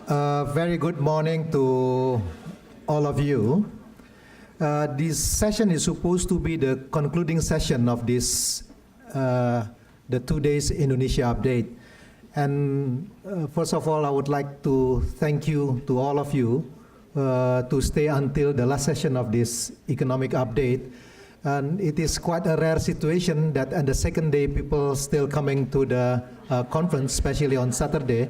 Very good morning to all of you. This session is supposed to be the concluding session of this, the 2 days Indonesia update. And first of all, I would like to thank you to all of you to stay until the last session of this economic update. And it is quite a rare situation that on the second day people still coming to the conference, especially on Saturday.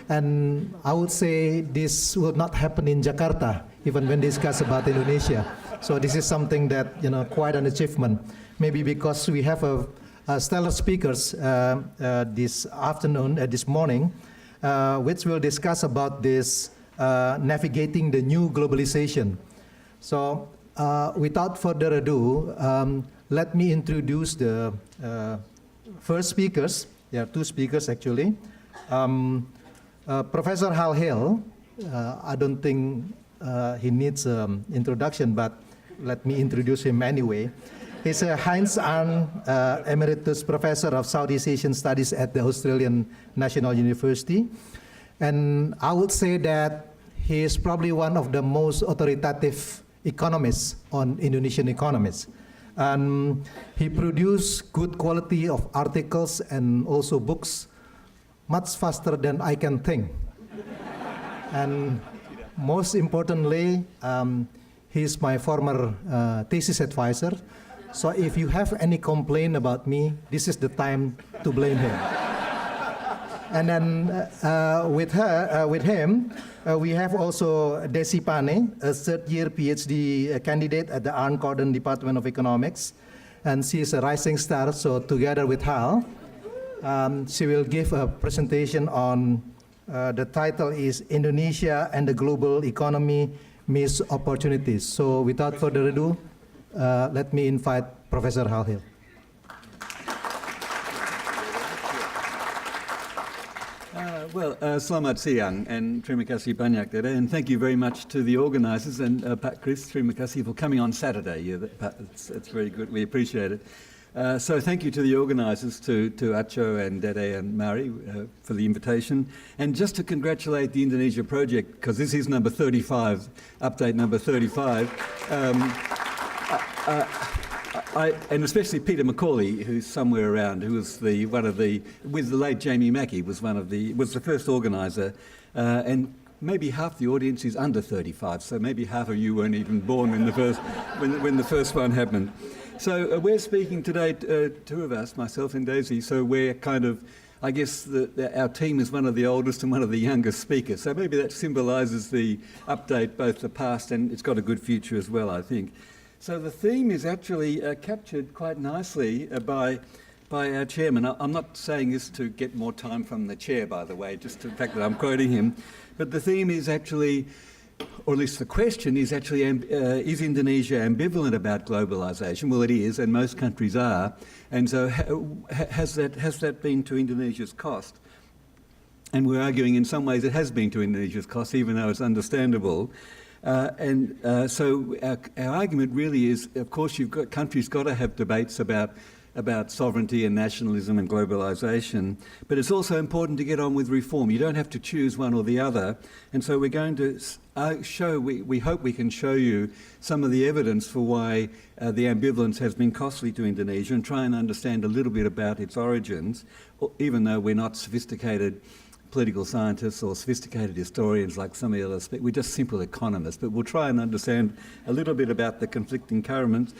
And I would say this will not happen in Jakarta, even when discussed about Indonesia. So this is something that, quite an achievement. Maybe because we have a stellar speakers this afternoon, this morning, which will discuss about this navigating the new globalization. So without further ado, let me introduce the first speakers. There are two speakers actually. Professor Hal Hill, I don't think he needs introduction, but let me introduce him anyway. He's a Heinz Arndt Emeritus Professor of Southeast Asian Studies at the Australian National University. And I would say that he is probably one of the most authoritative economists on Indonesian economies. And he produced good quality of articles and also books much faster than I can think. And most importantly, he's my former thesis advisor. So if you have any complaint about me, this is the time to blame him. And then with him, we have also Deasy Pane, a third-year PhD candidate at the Arndt Gordon Department of Economics. And she is a rising star, so together with Hal, she will give a presentation on, the title is Indonesia and the Global Economy Missed Opportunities. So without further ado, let me invite Professor Hal Hill. Selamat siang and terima kasih banyak, Dede, and thank you very much to the organisers and Pak Chris, terima kasih for coming on Saturday. Yeah, it's very good, we appreciate it. So thank you to the organisers, to Acho and Dede and Mari for the invitation. And just to congratulate the Indonesia project, because this is number 35, update number 35. And especially Peter Macaulay, who's somewhere around, who was with the late Jamie Mackey, was the first organiser, and maybe half the audience is under 35, so maybe half of you weren't even born when the first one happened. So we're speaking today, two of us, myself and Deasy, so we're kind of, I guess our team is one of the oldest and one of the youngest speakers, so maybe that symbolises the update, both the past and it's got a good future as well, I think. So the theme is actually captured quite nicely by our chairman. I'm not saying this to get more time from the chair, by the way, just the fact that I'm quoting him, but the theme is actually, or at least the question is actually, is Indonesia ambivalent about globalisation? Well, it is, and most countries are. And so has that been to Indonesia's cost? And we're arguing in some ways it has been to Indonesia's cost, even though it's understandable. So our argument really is, of course, countries got to have debates about sovereignty and nationalism and globalisation, but it's also important to get on with reform. You don't have to choose one or the other. And so we're going to we hope we can show you some of the evidence for why the ambivalence has been costly to Indonesia and try and understand a little bit about its origins, even though we're not sophisticated political scientists or sophisticated historians like some of the others. We're just simple economists, but we'll try and understand a little bit about the conflicting currents.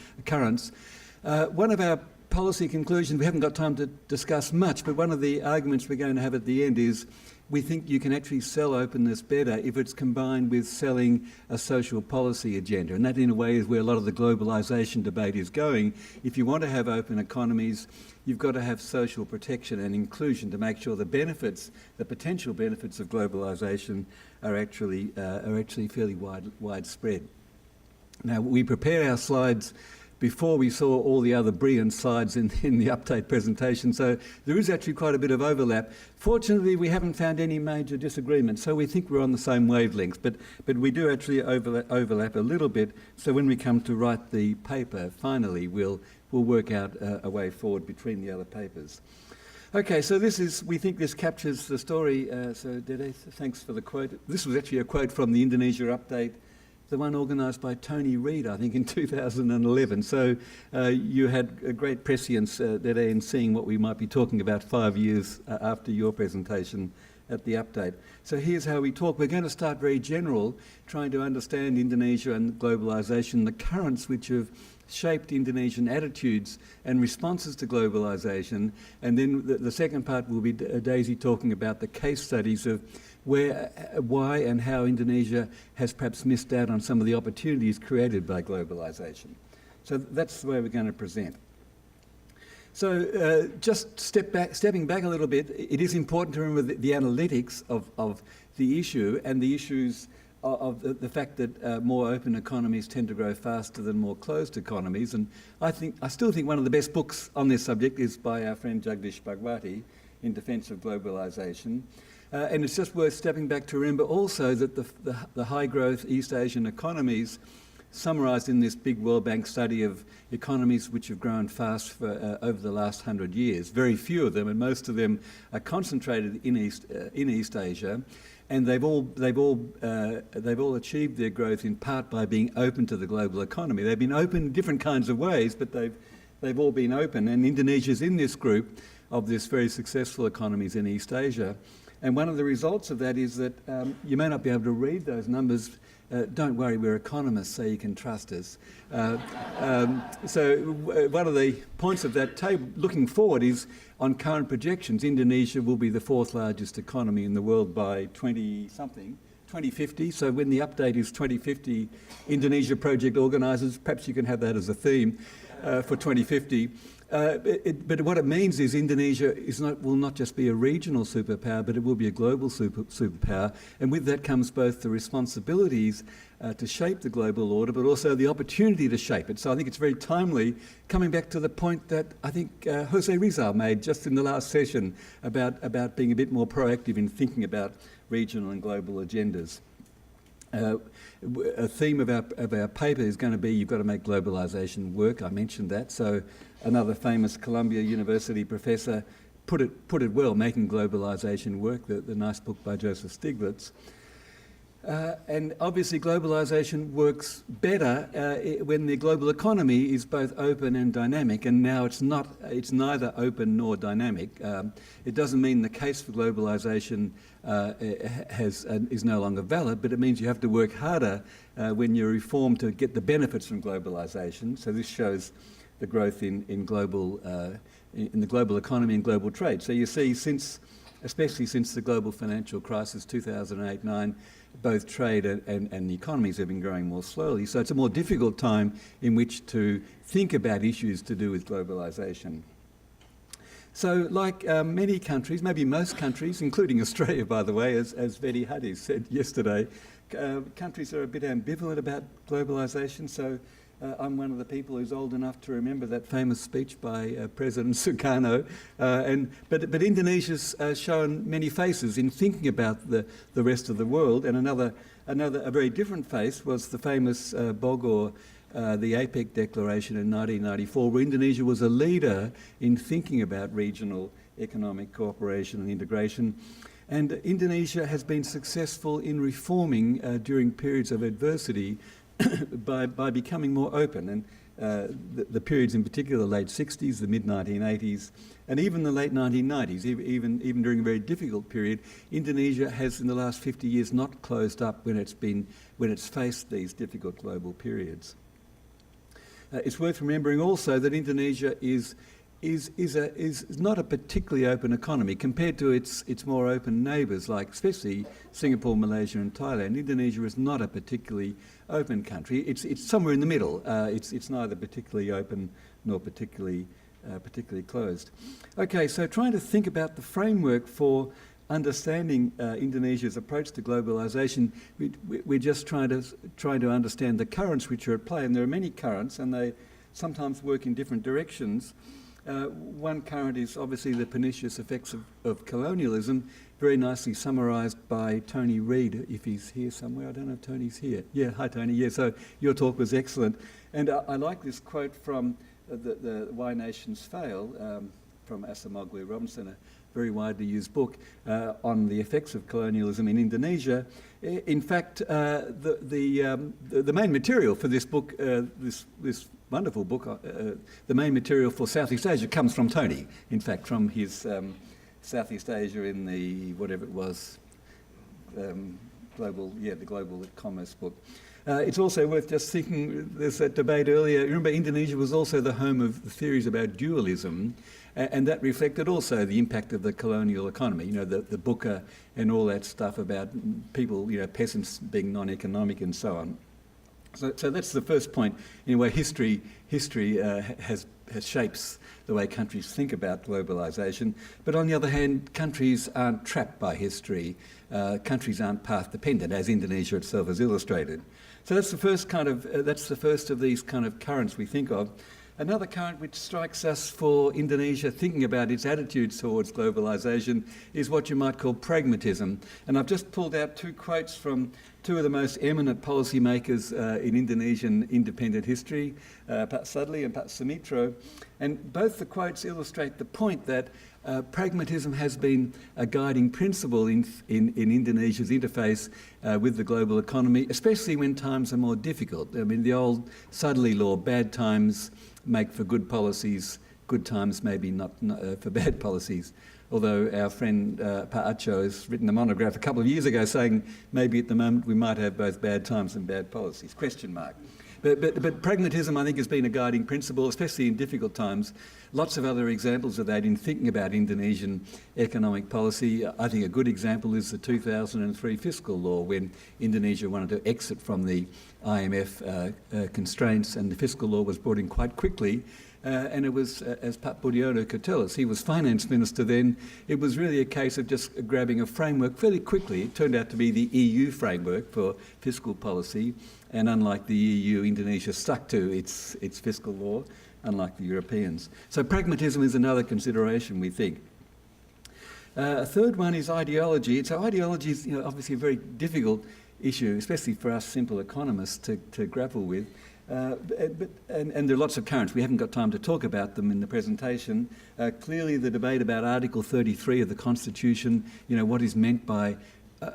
One of our policy conclusions, we haven't got time to discuss much, but one of the arguments we're going to have at the end is we think you can actually sell openness better if it's combined with selling a social policy agenda. And that, in a way, is where a lot of the globalisation debate is going. If you want to have open economies, you've got to have social protection and inclusion to make sure the benefits, the potential benefits of globalisation are actually fairly widespread. Now, we prepare our slides before we saw all the other brilliant slides in the update presentation, so there is actually quite a bit of overlap. Fortunately, we haven't found any major disagreement, so we think we're on the same wavelengths, but we do actually overlap a little bit, so when we come to write the paper, finally, we'll work out a way forward between the other papers. Okay, so we think this captures the story. So Dede, thanks for the quote. This was actually a quote from the Indonesia update, the one organised by Tony Reid, I think, in 2011. So you had a great prescience, Dede, in seeing what we might be talking about 5 years after your presentation at the update. So here's how we talk. We're going to start very general, trying to understand Indonesia and globalisation, the currents which have shaped Indonesian attitudes and responses to globalisation. And then the second part will be Deasy talking about the case studies of why and how Indonesia has perhaps missed out on some of the opportunities created by globalisation. So that's the way we're going to present. So just stepping back a little bit, it is important to remember the analytics of the issue and the issues of the fact that more open economies tend to grow faster than more closed economies. And I still think one of the best books on this subject is by our friend Jagdish Bhagwati, In Defence of Globalisation. And it's just worth stepping back to remember also that the high-growth East Asian economies, summarised in this big World Bank study of economies which have grown fast for over the last 100 years, very few of them, and most of them are concentrated in East Asia. And they've all achieved their growth in part by being open to the global economy. They've been open in different kinds of ways, but they've all been open. And Indonesia's in this group of this very successful economies in East Asia. And one of the results of that is that you may not be able to read those numbers. Don't worry, we're economists, so you can trust us. So one of the points of that table, looking forward, is on current projections, Indonesia will be the fourth largest economy in the world by 2050. So when the update is 2050, Indonesia project organisers, perhaps you can have that as a theme for 2050. But what it means is Indonesia will not just be a regional superpower, but it will be a global superpower. And with that comes both the responsibilities to shape the global order, but also the opportunity to shape it. So I think it's very timely, coming back to the point that I think Jose Rizal made just in the last session about being a bit more proactive in thinking about regional and global agendas. A theme of our paper is going to be you've got to make globalisation work. I mentioned that. So another famous Columbia University professor put it well, Making Globalisation Work, the nice book by Joseph Stiglitz. And obviously globalisation works better when the global economy is both open and dynamic, and now it's neither open nor dynamic. It doesn't mean the case for globalisation is no longer valid, but it means you have to work harder when you reform to get the benefits from globalisation. So this shows the growth in the global economy and global trade. So you see, especially since the global financial crisis 2008-9, both trade and the economies have been growing more slowly. So it's a more difficult time in which to think about issues to do with globalisation. So like many countries, maybe most countries, including Australia, by the way, as Vedi Hadi said yesterday, countries are a bit ambivalent about globalisation. So I'm one of the people who's old enough to remember that famous speech by President Sukarno. But Indonesia's shown many faces in thinking about the rest of the world. And a very different face was the famous Bogor, the APEC declaration in 1994, where Indonesia was a leader in thinking about regional economic cooperation and integration. And Indonesia has been successful in reforming during periods of adversity by becoming more open. And the periods in particular, the late 60s, the mid-1980s, and even the late 1990s, even during a very difficult period, Indonesia has in the last 50 years not closed up when it's faced these difficult global periods. It's worth remembering also that Indonesia is not a particularly open economy compared to its more open neighbours, like especially Singapore, Malaysia and Thailand. Indonesia is not a particularly open country. It's somewhere in the middle. It's neither particularly open nor particularly closed. Okay, so trying to think about the framework for understanding Indonesia's approach to globalisation, we're just trying to understand the currents which are at play, and there are many currents, and they sometimes work in different directions. One current is obviously the pernicious effects of colonialism, very nicely summarised by Tony Reid, if he's here somewhere. I don't know if Tony's here. Yeah, hi Tony. Yeah, so your talk was excellent. And I like this quote from the Why Nations Fail. from Acemoglu Robinson, a very widely used book on the effects of colonialism in Indonesia. In fact, the main material for this book, this wonderful book, the main material for Southeast Asia comes from Tony, in fact, from his Southeast Asia in the, whatever it was, the Global Commerce book. It's also worth just thinking, there's that debate earlier, remember Indonesia was also the home of the theories about dualism, and that reflected also the impact of the colonial economy, the buka and all that stuff about people, peasants being non-economic and so on. So that's the first point, where history has shapes the way countries think about globalisation. But on the other hand, countries aren't trapped by history. Countries aren't path dependent, as Indonesia itself has illustrated. So that's the first of these kind of currents we think of. Another current which strikes us for Indonesia thinking about its attitudes towards globalisation is what you might call pragmatism. And I've just pulled out two quotes from two of the most eminent policymakers in Indonesian independent history, Pak Sadli and Pak Sumitro. And both the quotes illustrate the point that pragmatism has been a guiding principle in Indonesia's interface with the global economy, especially when times are more difficult. I mean, the old Sadli law, bad times make for good policies, good times maybe not for bad policies. Although our friend Pa Acho has written a monograph a couple of years ago saying maybe at the moment we might have both bad times and bad policies, question mark. But pragmatism, I think, has been a guiding principle, especially in difficult times. Lots of other examples of that in thinking about Indonesian economic policy. I think a good example is the 2003 fiscal law, when Indonesia wanted to exit from the IMF constraints, and the fiscal law was brought in quite quickly. And it was, as Pak Budiono could tell us, he was finance minister then, it was really a case of just grabbing a framework fairly quickly. It turned out to be the EU framework for fiscal policy, and unlike the EU, Indonesia stuck to its fiscal law, unlike the Europeans. So pragmatism is another consideration, we think. A third one is ideology. So ideology is obviously a very difficult issue, especially for us simple economists to grapple with. And there are lots of currents. We haven't got time to talk about them in the presentation. Clearly the debate about Article 33 of the Constitution, what is meant by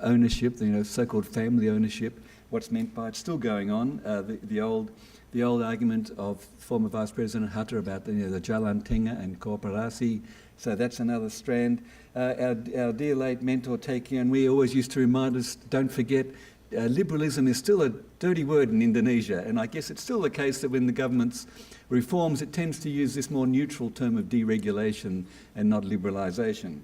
ownership, so-called family ownership, what's meant by it's still going on. The old argument of former Vice President Hatta about the Jalan Tengah and Kooperasi. So that's another strand. Our dear late mentor Taekian, we always used to remind us, don't forget, liberalism is still a dirty word in Indonesia, and I guess it's still the case that when the government's reforms, it tends to use this more neutral term of deregulation and not liberalisation.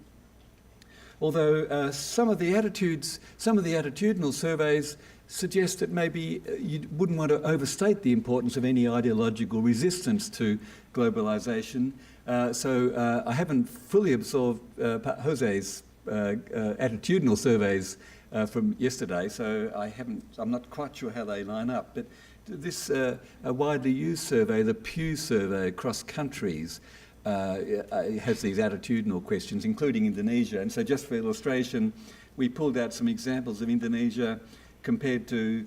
Although some of the attitudinal surveys suggest that maybe you wouldn't want to overstate the importance of any ideological resistance to globalisation. So I haven't fully absorbed Jose's attitudinal surveys from yesterday, so I'm not quite sure how they line up. But this a widely used survey, the Pew survey across countries, has these attitudinal questions, including Indonesia. And so just for illustration, we pulled out some examples of Indonesia compared to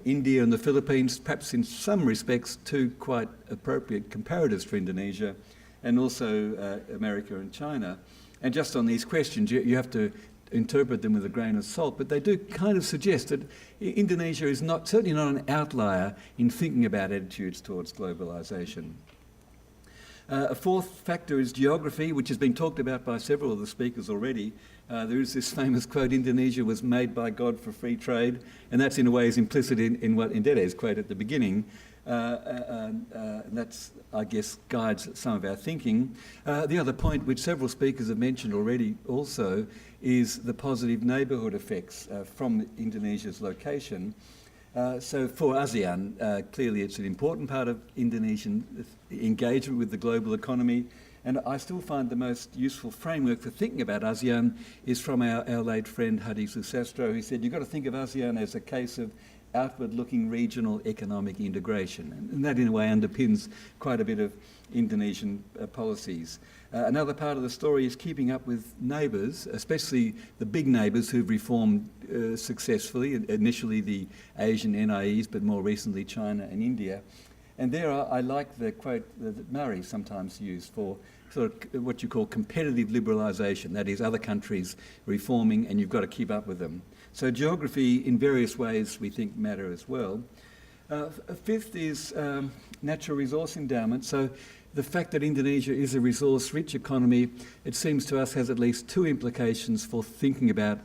India and the Philippines, perhaps in some respects two quite appropriate comparatives for Indonesia, and also America and China. And just on these questions, you have to interpret them with a grain of salt, but they do kind of suggest that Indonesia is certainly not an outlier in thinking about attitudes towards globalisation. A fourth factor is geography, which has been talked about by several of the speakers already. There is this famous quote, Indonesia was made by God for free trade, and that's in a way is implicit in what Ndede's quote at the beginning. And that's, I guess, guides some of our thinking. The other point, which several speakers have mentioned already also, is the positive neighbourhood effects from Indonesia's location. So for ASEAN, clearly it's an important part of Indonesian engagement with the global economy. And I still find the most useful framework for thinking about ASEAN is from our late friend Hadi Susastro, who said you've got to think of ASEAN as a case of outward-looking regional economic integration. And that, in a way, underpins quite a bit of Indonesian policies. Another part of the story is keeping up with neighbours, especially the big neighbours who've reformed successfully, initially the Asian NIEs, but more recently China and India. And there I like the quote that Murray sometimes used for sort of what you call competitive liberalisation, that is other countries reforming and you've got to keep up with them. So geography in various ways we think matter as well. Fifth is natural resource endowment. So the fact that Indonesia is a resource-rich economy, it seems to us has at least two implications for thinking about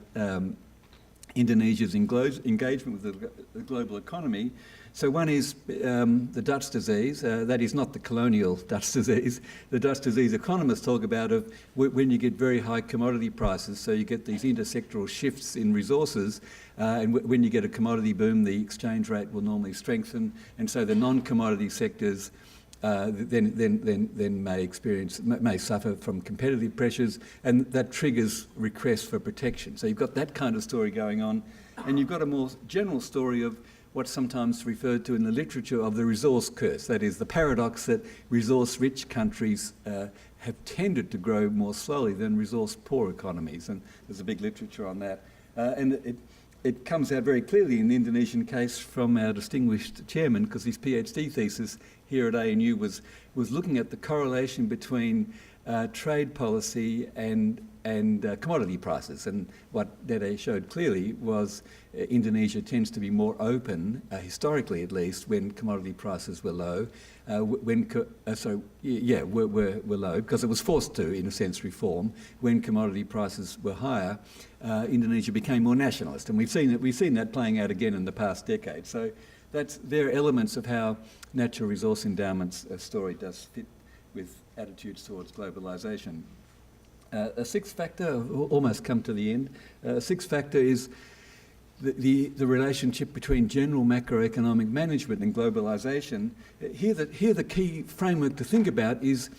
Indonesia's engagement with the global economy. So one is the Dutch disease. That is not the colonial Dutch disease. The Dutch disease economists talk about of when you get very high commodity prices, so you get these intersectoral shifts in resources, and when you get a commodity boom, the exchange rate will normally strengthen, and so the non-commodity sectors then may suffer from competitive pressures, and that triggers requests for protection. So you've got that kind of story going on, and you've got a more general story of what's sometimes referred to in the literature of the resource curse. That is the paradox that resource-rich countries have tended to grow more slowly than resource-poor economies, and there's a big literature on that. And it comes out very clearly in the Indonesian case from our distinguished chairman, because his PhD thesis here at ANU was looking at the correlation between trade policy and commodity prices. And what Dede showed clearly was Indonesia tends to be more open, historically at least, when commodity prices were low. Were low, because it was forced to, in a sense, reform. When commodity prices were higher, Indonesia became more nationalist, and we've seen that playing out again in the past decade. So there are elements of how natural resource endowment's story does fit with attitudes towards globalisation. A sixth factor, almost come to the end. A sixth factor is the relationship between general macroeconomic management and globalisation. Here the key framework to think about is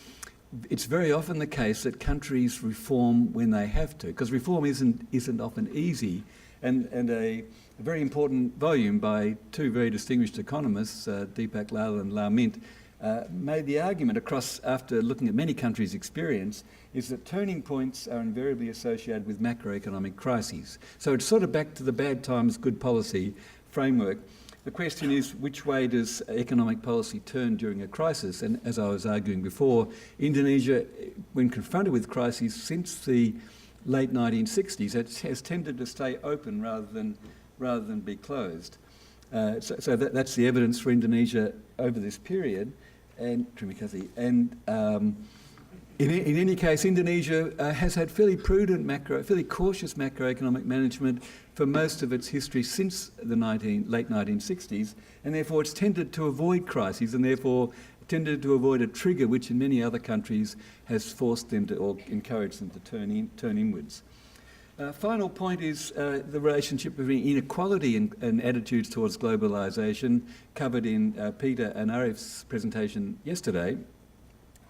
it's very often the case that countries reform when they have to, because reform isn't often easy. And a very important volume by two very distinguished economists, Deepak Lal and Lau Mint, made the argument across, after looking at many countries' experience, is that turning points are invariably associated with macroeconomic crises. So it's sort of back to the bad times, good policy framework. The question is, which way does economic policy turn during a crisis? And as I was arguing before, Indonesia, when confronted with crises since the late 1960s, has tended to stay open rather than be closed. So that's the evidence for Indonesia over this period. And in any case, Indonesia has had fairly prudent fairly cautious macroeconomic management for most of its history since the late 1960s, and therefore it's tended to avoid crises, and therefore tended to avoid a trigger which in many other countries has forced them to, or encouraged them to turn inwards. Final point is the relationship between inequality and attitudes towards globalisation, covered in Peter and Arif's presentation yesterday.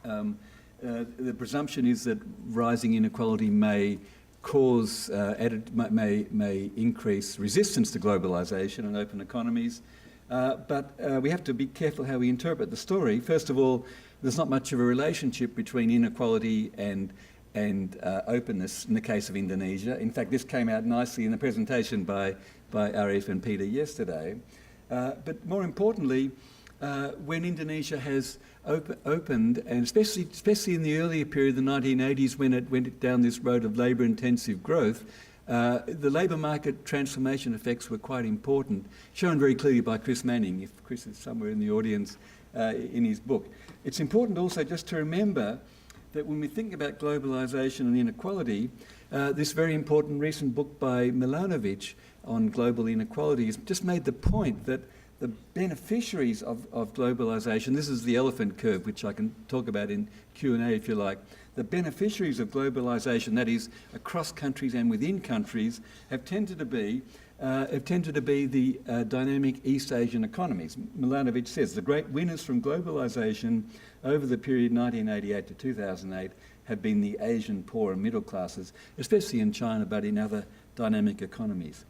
The presumption is that rising inequality may cause, may increase resistance to globalisation and open economies. But we have to be careful how we interpret the story. First of all, there's not much of a relationship between inequality and openness in the case of Indonesia. In fact, this came out nicely in the presentation by Arif and Peter yesterday. But more importantly, when Indonesia has opened, and especially in the earlier period, the 1980s, when it went down this road of labour-intensive growth, the labour market transformation effects were quite important, shown very clearly by Chris Manning, if Chris is somewhere in the audience, in his book. It's important also just to remember that when we think about globalisation and inequality, this very important recent book by Milanovic on global inequality has just made the point that the beneficiaries of globalisation, this is the elephant curve, which I can talk about in Q&A if you like, the beneficiaries of globalisation, that is across countries and within countries, have tended to be the dynamic East Asian economies. Milanovic says the great winners from globalisation over the period 1988 to 2008 have been the Asian poor and middle classes, especially in China, but in other dynamic economies.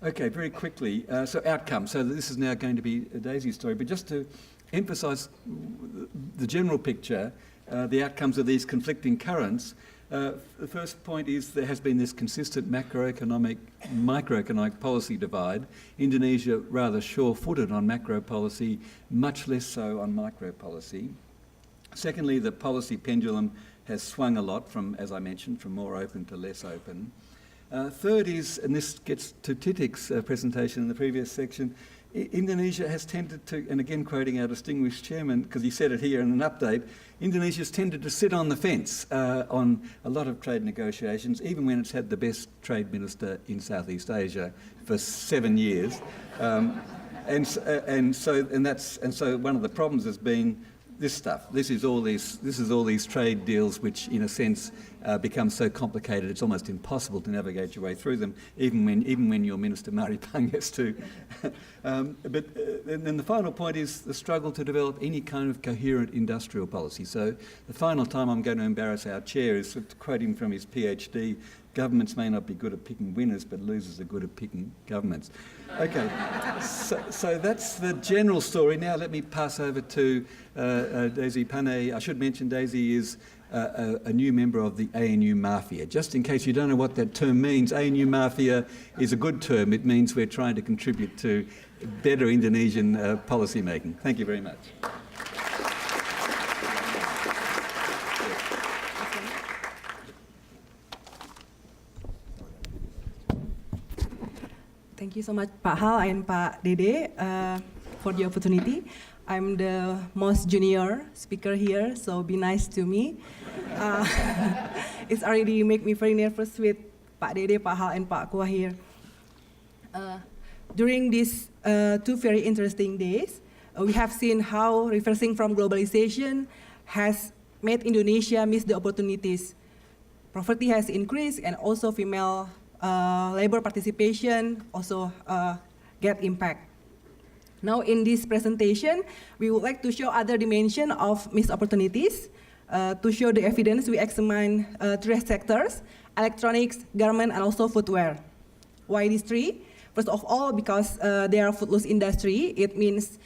Okay, very quickly, so outcomes. So this is now going to be a Deasy's story, but just to emphasise the general picture, the outcomes of these conflicting currents, The first point is there has been this consistent microeconomic policy divide. Indonesia rather sure-footed on macro policy, much less so on micro policy. Secondly, the policy pendulum has swung a lot from, as I mentioned, from more open to less open. Third is, and this gets to Titik's presentation in the previous section, Indonesia has tended to, and again quoting our distinguished chairman, because he said it here in an update, Indonesia has tended to sit on the fence on a lot of trade negotiations, even when it's had the best trade minister in Southeast Asia for 7 years. And so one of the problems has been this stuff. This is all these trade deals which, in a sense, become so complicated it's almost impossible to navigate your way through them, even when your minister Maripang has to. And then the final point is the struggle to develop any kind of coherent industrial policy. So the final time I'm going to embarrass our chair is to quote him from his PhD. Governments may not be good at picking winners, but losers are good at picking governments. Okay, so that's the general story. Now let me pass over to Deasy Pane. I should mention Deasy is a new member of the ANU Mafia. Just in case you don't know what that term means, ANU Mafia is a good term. It means we're trying to contribute to better Indonesian policy making. Thank you very much. Thank you so much, Pak Hal and Pak Dede, for the opportunity. I'm the most junior speaker here, so be nice to me. It's already make me very nervous with Pak Dede, Pak Hal, and Pak Quah here. During these 2 very interesting days, we have seen how reversing from globalization has made Indonesia miss the opportunities. Poverty has increased, and also female labor participation also get impact. Now in this presentation, we would like to show other dimension of missed opportunities. To show the evidence, we examine 3 sectors: electronics, garment, and also footwear. Why these 3? First of all, because they are foodless industry. It means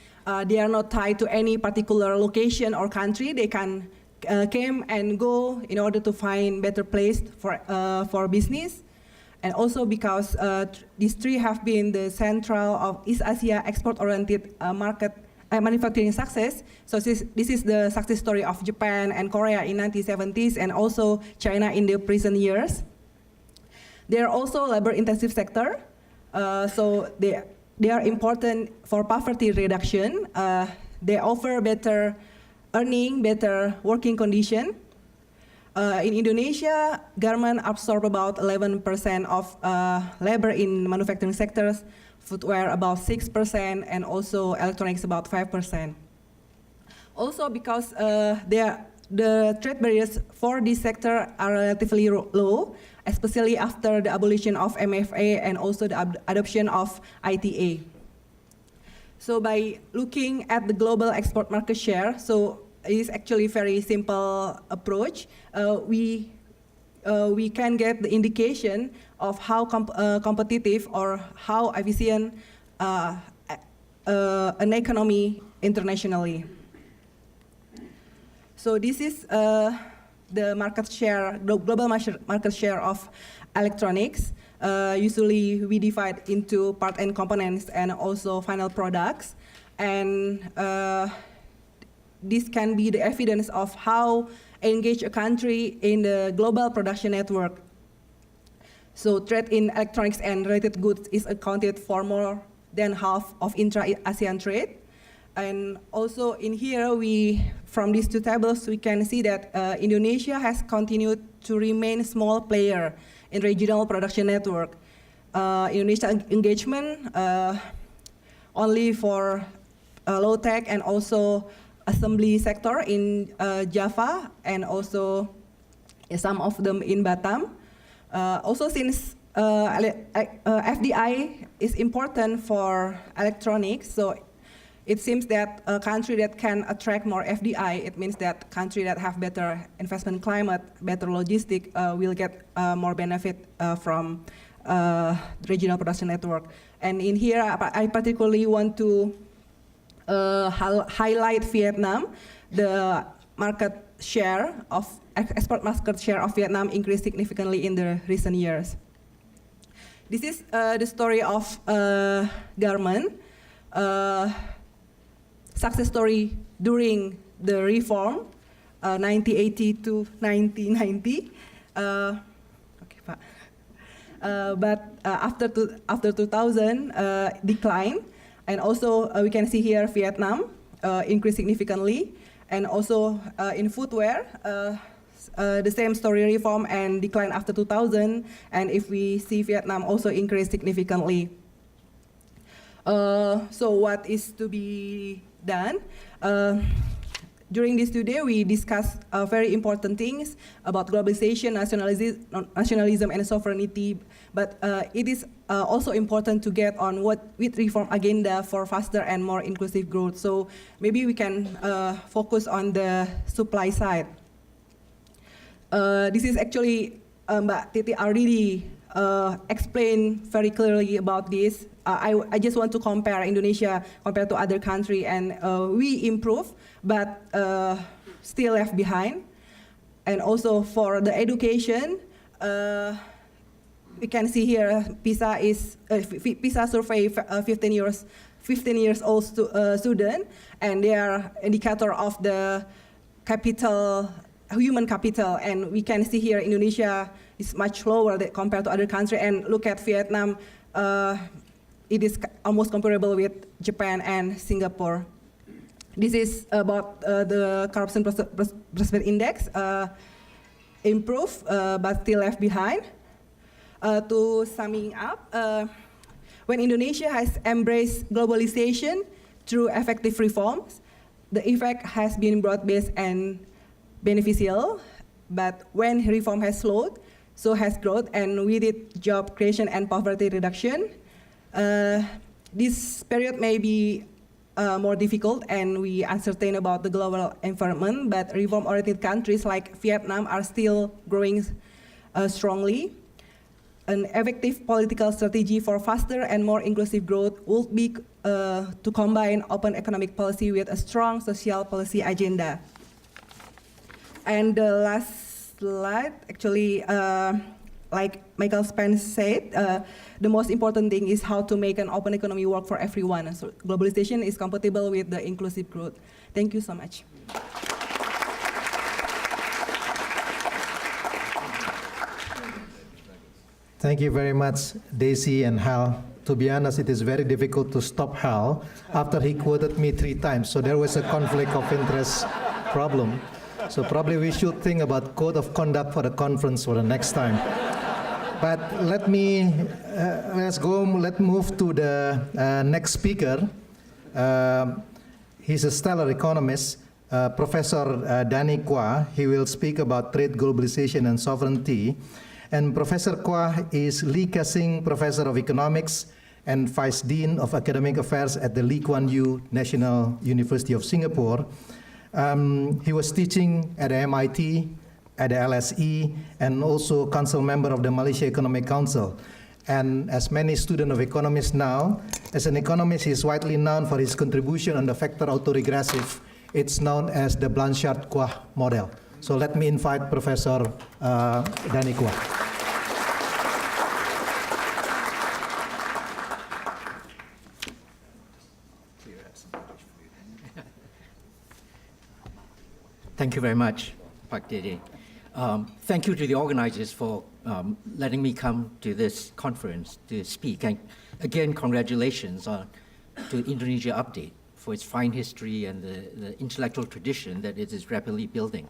they are not tied to any particular location or country. They can came and go in order to find better place for business. And also because these 3 have been the central of East Asia export-oriented market manufacturing success. So this is the success story of Japan and Korea in 1970s, and also China in the present years. They are also labor-intensive sector, so they are important for poverty reduction. They offer better earning, better working condition. In Indonesia, garment absorb about 11% of labor in manufacturing sectors, footwear about 6%, and also electronics about 5%. Also because the trade barriers for this sector are relatively low, especially after the abolition of MFA and also the adoption of ITA. So by looking at the global export market share, so it is actually very simple approach. We can get the indication of how competitive or how efficient an economy internationally. So this is the market share, global market share of electronics. Usually we divide into part and components and also final products. And this can be the evidence of how engage a country in the global production network. So trade in electronics and related goods is accounted for more than half of intra-ASEAN trade. And also in here, from these 2 tables, we can see that Indonesia has continued to remain small player in regional production network. Indonesia engagement only for low-tech and also assembly sector in Java, and also some of them in Batam. Also since FDI is important for electronics, so it seems that a country that can attract more FDI, it means that country that have better investment climate, better logistic, will get more benefit from regional production network. And in here, I particularly want to highlight Vietnam. The market share of export market share of Vietnam increased significantly in the recent years. This is the story of garment success story during the reform, 1980 to 1990. But after 2000, decline, and also we can see here Vietnam increased significantly, and also in footwear, the same story, reform and decline after 2000, and if we see Vietnam also increased significantly. So what is to be done? During this today, we discussed very important things about globalization, nationalism, and sovereignty. But it is also important to get on with reform agenda for faster and more inclusive growth. So maybe we can focus on the supply side. This is actually Mbak Titi already explained very clearly about this. I just want to compare Indonesia compared to other countries, and we improve, but still left behind. And also for the education, we can see here PISA survey 15 years old student, and they are indicator of the human capital, and we can see here Indonesia is much lower compared to other countries. And look at Vietnam, it is almost comparable with Japan and Singapore. This is about the corruption prospect index, improve but still left behind. To summing up, when Indonesia has embraced globalization through effective reforms, the effect has been broad-based and beneficial. But when reform has slowed, so has growth, and with it job creation and poverty reduction. This period may be more difficult, and we uncertain about the global environment, but reform-oriented countries like Vietnam are still growing strongly. An effective political strategy for faster and more inclusive growth would be to combine open economic policy with a strong social policy agenda. And the last slide, actually, like Michael Spence said, the most important thing is how to make an open economy work for everyone. So globalization is compatible with the inclusive growth. Thank you so much. Thank you very much, Deasy and Hal. To be honest, it is very difficult to stop Hal after he quoted me 3 times. So there was a conflict of interest problem. So probably we should think about code of conduct for the conference for the next time. But let's move to the next speaker. He's a stellar economist, Professor Quah. He will speak about trade, globalization, and sovereignty. And Professor Quah is Lee Ka-sing Professor of Economics and Vice Dean of Academic Affairs at the Lee Kuan Yew National University of Singapore. He was teaching at the MIT, at the LSE, and also council member of the Malaysia Economic Council. And as many students of economics now, as an economist, he is widely known for his contribution on the factor autoregressive. It's known as the Blanchard-Quah model. So let me invite Professor Quah. Thank you very much, Pak Dede. Thank you to the organizers for letting me come to this conference to speak. And again, congratulations to Indonesia Update for its fine history and the intellectual tradition that it is rapidly building.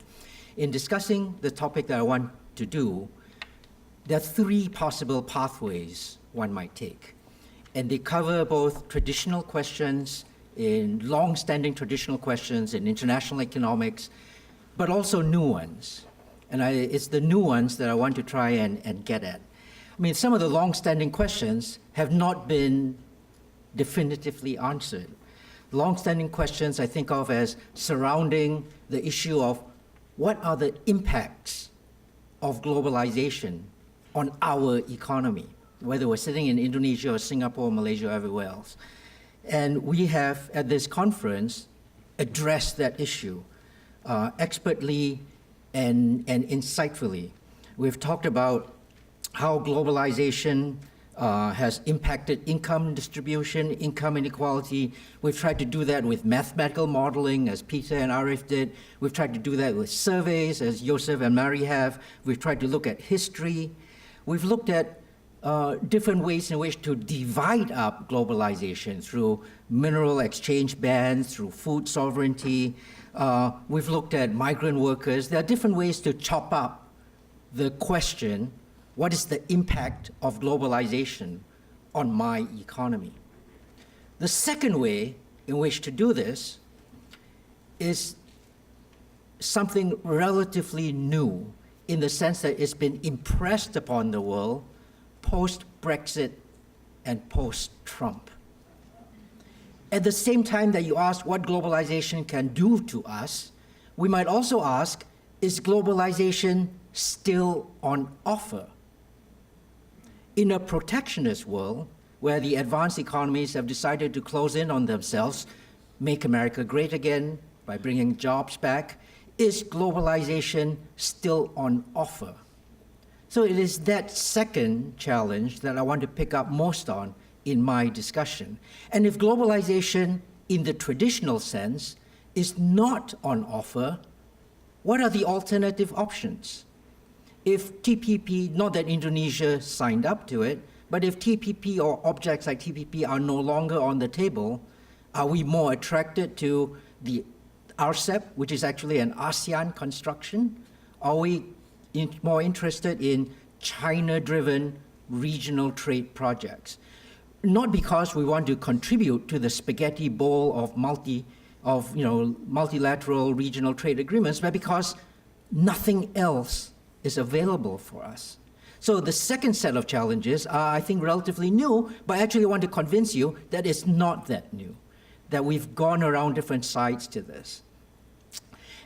In discussing the topic that I want to do, there are 3 possible pathways one might take. And they cover both traditional questions, long-standing traditional questions in international economics, but also new ones. And it's the new ones that I want to try and get at. I mean, some of the long-standing questions have not been definitively answered. Long-standing questions I think of as surrounding the issue of what are the impacts of globalization on our economy, whether we're sitting in Indonesia or Singapore, Malaysia, or everywhere else. And we have, at this conference, addressed that issue expertly and insightfully. We've talked about how globalization has impacted income distribution, income inequality. We've tried to do that with mathematical modeling, as Peter and Arif did. We've tried to do that with surveys, as Joseph and Mary have. We've tried to look at history. We've looked at different ways in which to divide up globalization through mineral exchange bans, through food sovereignty. We've looked at migrant workers. There are different ways to chop up the question, what is the impact of globalization on my economy? The second way in which to do this is something relatively new in the sense that it's been impressed upon the world post-Brexit and post-Trump. At the same time that you ask what globalization can do to us, we might also ask, is globalization still on offer? In a protectionist world, where the advanced economies have decided to close in on themselves, make America great again by bringing jobs back, is globalization still on offer? So it is that second challenge that I want to pick up most on in my discussion. And if globalization, in the traditional sense, is not on offer, what are the alternative options? If TPP, not that Indonesia signed up to it, but if TPP or objects like TPP are no longer on the table, are we more attracted to the RCEP, which is actually an ASEAN construction? Are we more interested in China-driven regional trade projects? Not because we want to contribute to the spaghetti bowl of multilateral regional trade agreements, but because nothing else is available for us. So the second set of challenges are, I think, relatively new, but I actually want to convince you that it's not that new, that we've gone around different sides to this.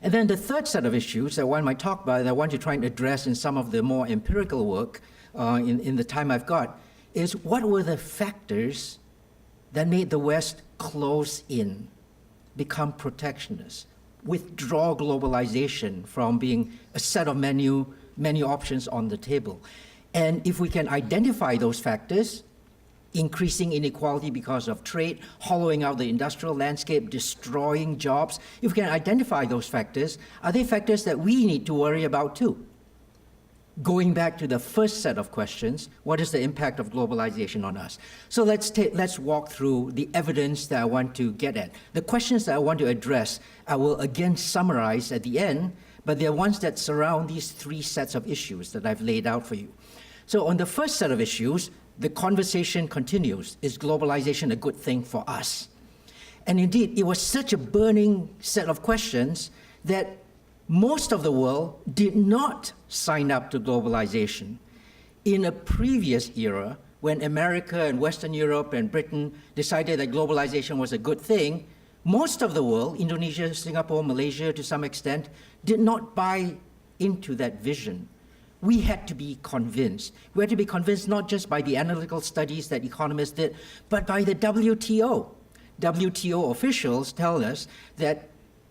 And then the third set of issues that one might talk about, that I want to try and address in some of the more empirical work in the time I've got, is what were the factors that made the West close in, become protectionist, withdraw globalization from being a set of many options on the table. And if we can identify those factors, increasing inequality because of trade, hollowing out the industrial landscape, destroying jobs, if we can identify those factors, are they factors that we need to worry about too? Going back to the first set of questions, what is the impact of globalization on us? So let's walk through the evidence that I want to get at. The questions that I want to address, I will again summarize at the end, but they're ones that surround these three sets of issues that I've laid out for you. So on the first set of issues, the conversation continues. Is globalization a good thing for us? And indeed, it was such a burning set of questions that most of the world did not sign up to globalization. In a previous era, when America and Western Europe and Britain decided that globalization was a good thing, most of the world, Indonesia, Singapore, Malaysia to some extent, did not buy into that vision. We had to be convinced. We had to be convinced not just by the analytical studies that economists did, but by the WTO. WTO officials tell us that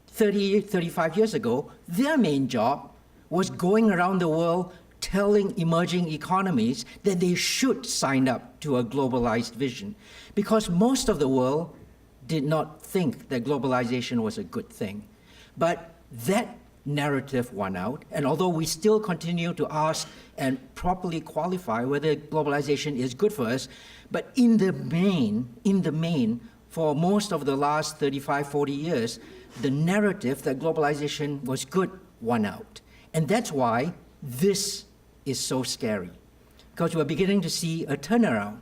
35 years ago, their main job was going around the world telling emerging economies that they should sign up to a globalized vision, because most of the world did not think that globalization was a good thing. But that narrative won out, and although we still continue to ask and properly qualify whether globalization is good for us, but in the main, for most of the last 35, 40 years, the narrative that globalization was good won out. And that's why this is so scary, because we're beginning to see a turnaround.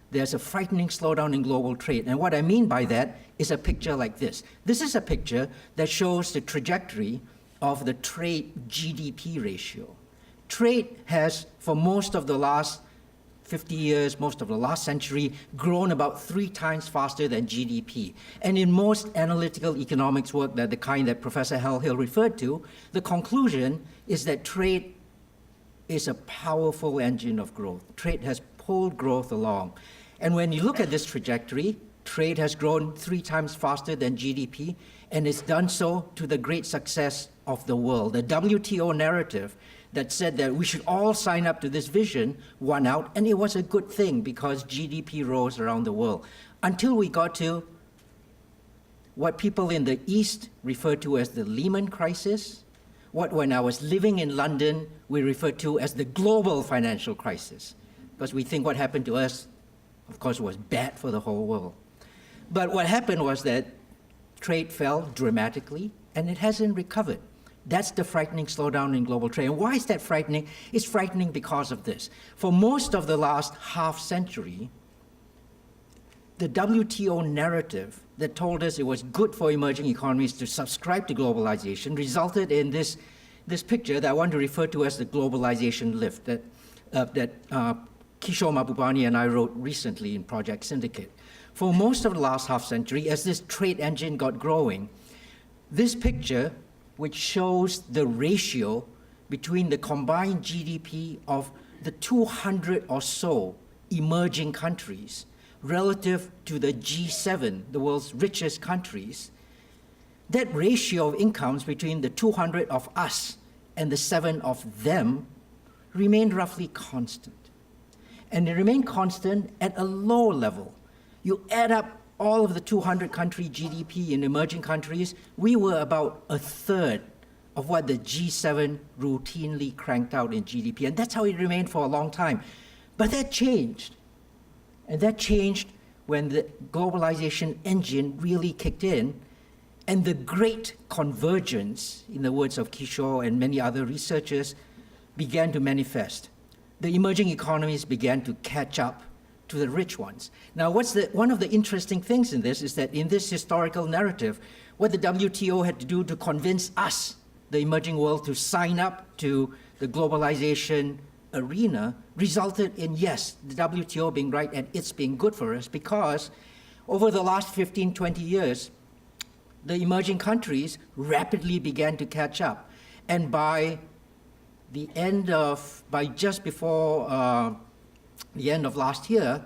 There's a frightening slowdown in global trade. And what I mean by that is a picture like this. This is a picture that shows the trajectory of the trade GDP ratio. Trade has, for most of the last 50 years, most of the last century, grown about 3 times faster than GDP. And in most analytical economics work, that the kind that Professor Hill referred to, the conclusion is that trade is a powerful engine of growth. Trade has pulled growth along. And when you look at this trajectory, Trade has grown 3 times faster than GDP, and it's done so to the great success of the world. The WTO narrative that said that we should all sign up to this vision won out, and it was a good thing because GDP rose around the world. Until we got to what people in the East refer to as the Lehman crisis, what when I was living in London, we referred to as the global financial crisis, because we think what happened to us, of course, was bad for the whole world. But what happened was that trade fell dramatically, and it hasn't recovered. That's the frightening slowdown in global trade. And why is that frightening? It's frightening because of this. For most of the last half century, the WTO narrative that told us it was good for emerging economies to subscribe to globalization resulted in this picture that I want to refer to as the globalization lift that Kishore Mahbubani and I wrote recently in Project Syndicate. For most of the last half century, as this trade engine got growing, this picture, which shows the ratio between the combined GDP of the 200 or so emerging countries relative to the G7, the world's richest countries, that ratio of incomes between the 200 of us and the 7 of them remained roughly constant. And it remained constant at a low level. You add up all of the 200 country GDP in emerging countries, we were about a third of what the G7 routinely cranked out in GDP. And that's how it remained for a long time. But that changed. And that changed when the globalization engine really kicked in, and the great convergence, in the words of Kishore and many other researchers, began to manifest. The emerging economies began to catch up to the rich ones. Now, one of the interesting things in this is that in this historical narrative, what the WTO had to do to convince us, the emerging world, to sign up to the globalization arena resulted in, yes, the WTO being right and it's being good for us, because over the last 15, 20 years, the emerging countries rapidly began to catch up. And by just before the end of last year,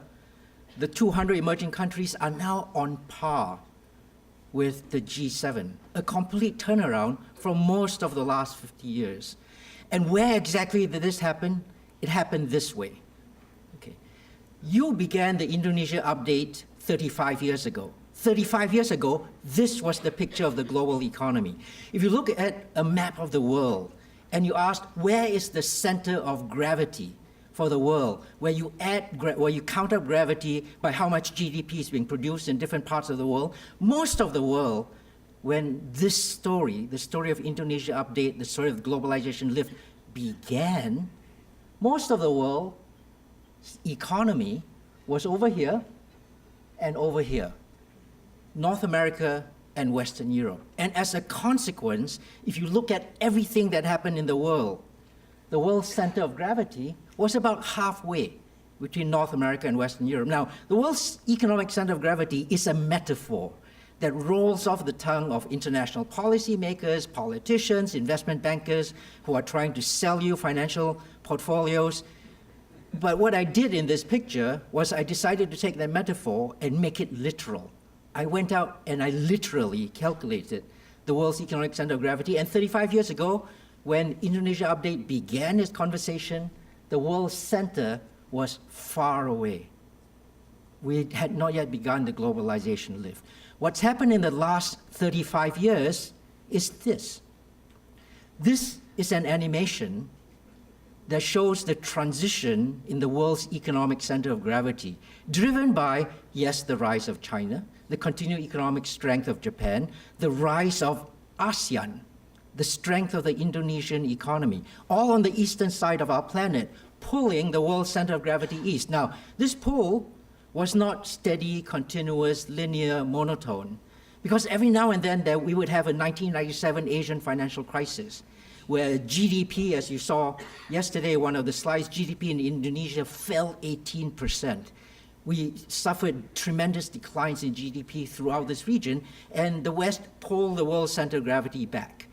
the 200 emerging countries are now on par with the G7, a complete turnaround from most of the last 50 years. And where exactly did this happen? It happened this way. Okay. You began the Indonesia update 35 years ago. 35 years ago, this was the picture of the global economy. If you look at a map of the world and you ask, where is the center of gravity for the world, where you count up gravity by how much GDP is being produced in different parts of the world, most of the world, when this story, the story of Indonesia update, the story of globalization lift began, most of the world's economy was over here and over here, North America and Western Europe. And as a consequence, if you look at everything that happened in the world's center of gravity was about halfway between North America and Western Europe. Now, the world's economic center of gravity is a metaphor that rolls off the tongue of international policymakers, politicians, investment bankers who are trying to sell you financial portfolios. But what I did in this picture was I decided to take that metaphor and make it literal. I went out and I literally calculated the world's economic center of gravity. And 35 years ago, when Indonesia Update began its conversation, the world's center was far away. We had not yet begun the globalization lift. What's happened in the last 35 years is this. This is an animation that shows the transition in the world's economic center of gravity, driven by, yes, the rise of China, the continued economic strength of Japan, the rise of ASEAN, the strength of the Indonesian economy, all on the eastern side of our planet, pulling the world's center of gravity east. Now, this pull was not steady, continuous, linear, monotone, because every now and then we would have a 1997 Asian financial crisis, where GDP, as you saw yesterday, one of the slides, GDP in Indonesia fell 18%. We suffered tremendous declines in GDP throughout this region, and the West pulled the world center of gravity back.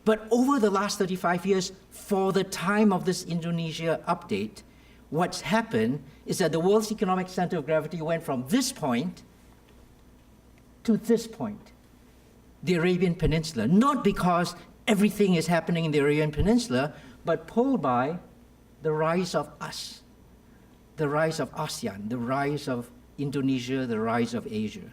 But over the last 35 years, for the time of this Indonesia update, what's happened is that the world's economic center of gravity went from this point to this point, the Arabian Peninsula, not because everything is happening in the Arabian Peninsula, but pulled by the rise of us, the rise of ASEAN, the rise of Indonesia, the rise of Asia.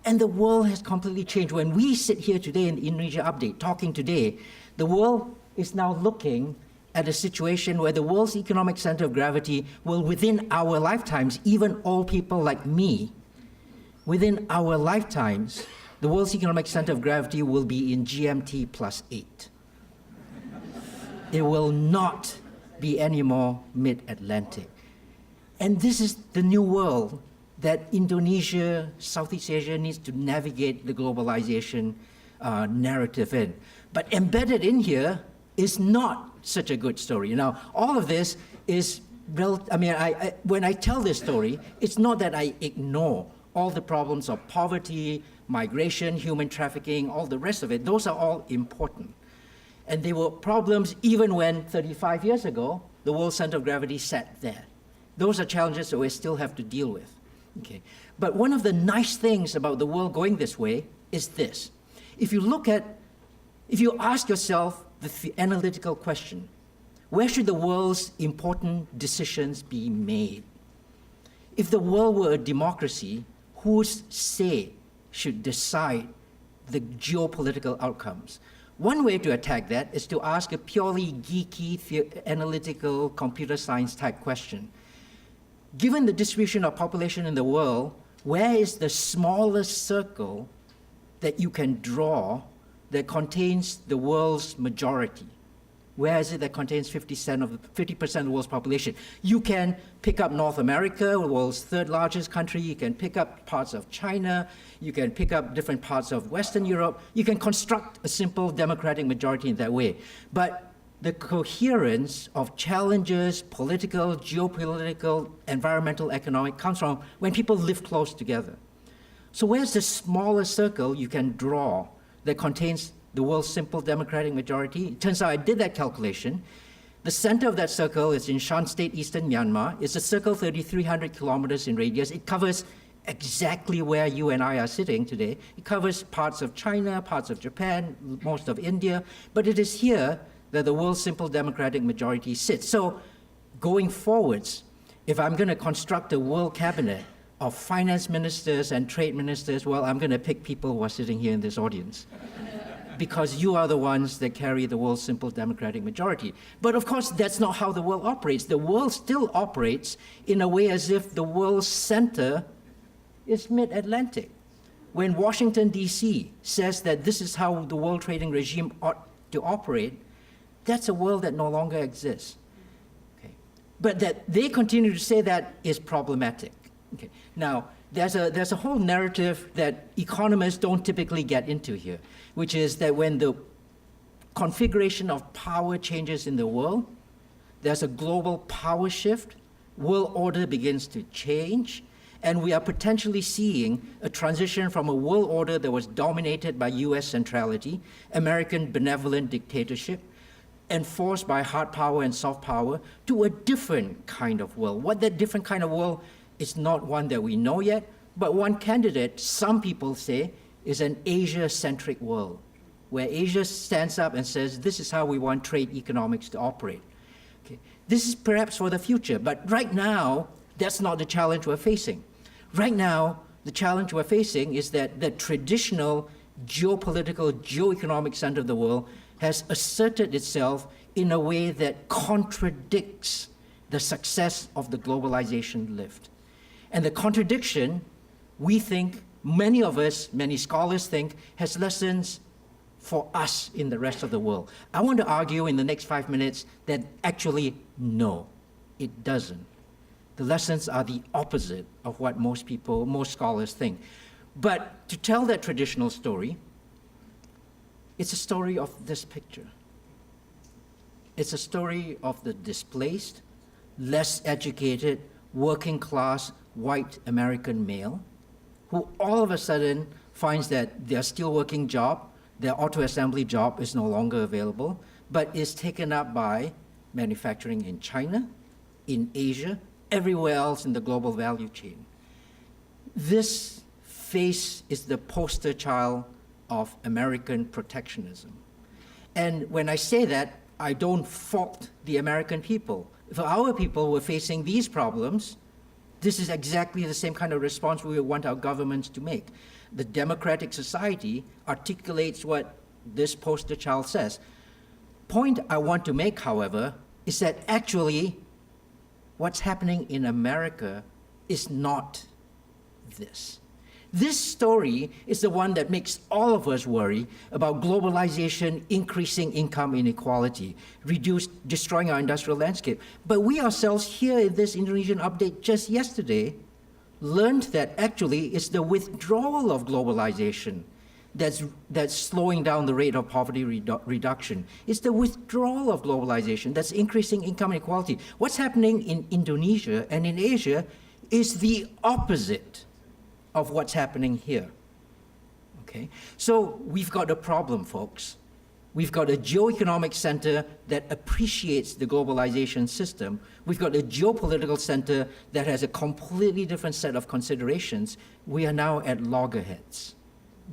And the world has completely changed. When we sit here today in the Indonesia update, talking today, the world is now looking at a situation where the world's economic center of gravity will, within our lifetimes, even old people like me, within our lifetimes, the world's economic center of gravity will be in GMT +8. It will not be any more mid-Atlantic. And this is the new world that Indonesia, Southeast Asia needs to navigate the globalization narrative in. But embedded in here is not such a good story. Now, all of this is, when I tell this story, it's not that I ignore all the problems of poverty, migration, human trafficking, all the rest of it. Those are all important. And they were problems even when 35 years ago, the world center of gravity sat there. Those are challenges that we still have to deal with. Okay. But one of the nice things about the world going this way is this. If you ask yourself the analytical question, where should the world's important decisions be made? If the world were a democracy, whose say should decide the geopolitical outcomes? One way to attack that is to ask a purely geeky, analytical, computer science type question. Given the distribution of population in the world, where is the smallest circle that you can draw that contains the world's majority? Where is it that contains 50% of the world's population? You can pick up North America, the world's third largest country. You can pick up parts of China. You can pick up different parts of Western Europe. You can construct a simple democratic majority in that way. But the coherence of challenges, political, geopolitical, environmental, economic, comes from when people live close together. So where's the smallest circle you can draw that contains the world's simple democratic majority? It turns out I did that calculation. The center of that circle is in Shan State, eastern Myanmar. It's a circle 3,300 kilometers in radius. It covers exactly where you and I are sitting today. It covers parts of China, parts of Japan, most of India, but it is here that the world's simple democratic majority sits. So going forwards, if I'm going to construct a world cabinet of finance ministers and trade ministers, well, I'm going to pick people who are sitting here in this audience. Because you are the ones that carry the world's simple democratic majority. But of course, that's not how the world operates. The world still operates in a way as if the world's center is mid-Atlantic. When Washington, D.C. says that this is how the world trading regime ought to operate, that's a world that no longer exists. Okay. But that they continue to say that is problematic. Okay. Now, there's a whole narrative that economists don't typically get into here, which is that when the configuration of power changes in the world, there's a global power shift, world order begins to change, and we are potentially seeing a transition from a world order that was dominated by US centrality, American benevolent dictatorship, enforced by hard power and soft power, to a different kind of world. What that different kind of world is not one that we know yet, but one candidate, some people say, is an Asia-centric world, where Asia stands up and says, this is how we want trade economics to operate. Okay. This is perhaps for the future, but right now, that's not the challenge we're facing. Right now, the challenge we're facing is that the traditional geopolitical, geoeconomic center of the world has asserted itself in a way that contradicts the success of the globalization lift. And the contradiction, we think, many of us, many scholars think, has lessons for us in the rest of the world. I want to argue in the next 5 minutes that actually, no, it doesn't. The lessons are the opposite of what most people, most scholars think. But to tell that traditional story, it's a story of this picture. It's a story of the displaced, less educated, working class, white American male, who all of a sudden finds that their steel working job, their auto assembly job is no longer available, but is taken up by manufacturing in China, in Asia, everywhere else in the global value chain. This face is the poster child of American protectionism. And when I say that, I don't fault the American people. If our people were facing these problems, this is exactly the same kind of response we want our governments to make. The democratic society articulates what this poster child says. Point I want to make, however, is that actually what's happening in America is not this. This story is the one that makes all of us worry about globalization, increasing income inequality, destroying our industrial landscape. But we ourselves here in this Indonesian update just yesterday learned that actually it's the withdrawal of globalization that's slowing down the rate of poverty reduction. It's the withdrawal of globalization that's increasing income inequality. What's happening in Indonesia and in Asia is the opposite of what's happening here. Okay? So we've got a problem, folks. We've got a geoeconomic center that appreciates the globalization system. We've got a geopolitical center that has a completely different set of considerations. We are now at loggerheads.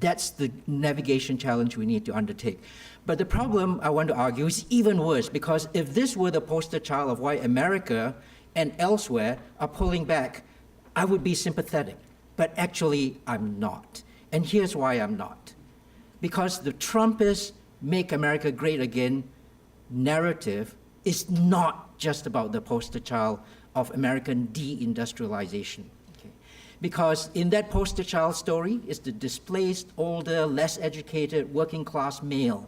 That's the navigation challenge we need to undertake. But the problem, I want to argue, is even worse, because if this were the poster child of why America and elsewhere are pulling back, I would be sympathetic. But actually, I'm not. And here's why I'm not. Because the Trumpist Make America Great Again narrative is not just about the poster child of American deindustrialization. Okay? Because in that poster child story is the displaced, older, less educated, working class male.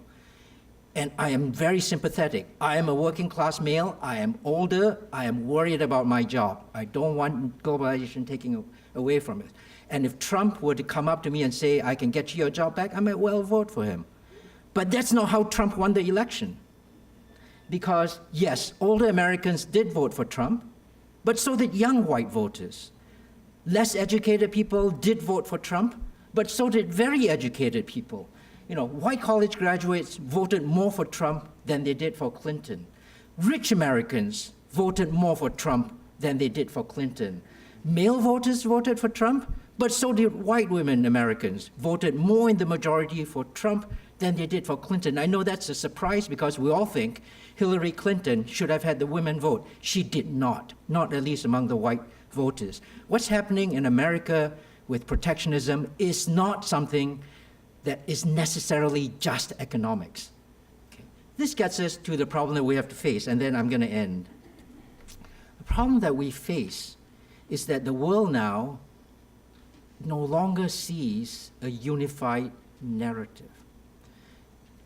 And I am very sympathetic. I am a working class male. I am older. I am worried about my job. I don't want globalization taking away from it. And if Trump were to come up to me and say, I can get you your job back, I might well vote for him. But that's not how Trump won the election. Because, yes, older Americans did vote for Trump, but so did young white voters. Less educated people did vote for Trump, but so did very educated people. You know, white college graduates voted more for Trump than they did for Clinton. Rich Americans voted more for Trump than they did for Clinton. Male voters voted for Trump, but so did white women Americans, voted more in the majority for Trump than they did for Clinton. I know that's a surprise because we all think Hillary Clinton should have had the women vote. She did not at least among the white voters. What's happening in America with protectionism is not something that is necessarily just economics. Okay. This gets us to the problem that we have to face, and then I'm going to end. The problem that we face is that the world now no longer sees a unified narrative.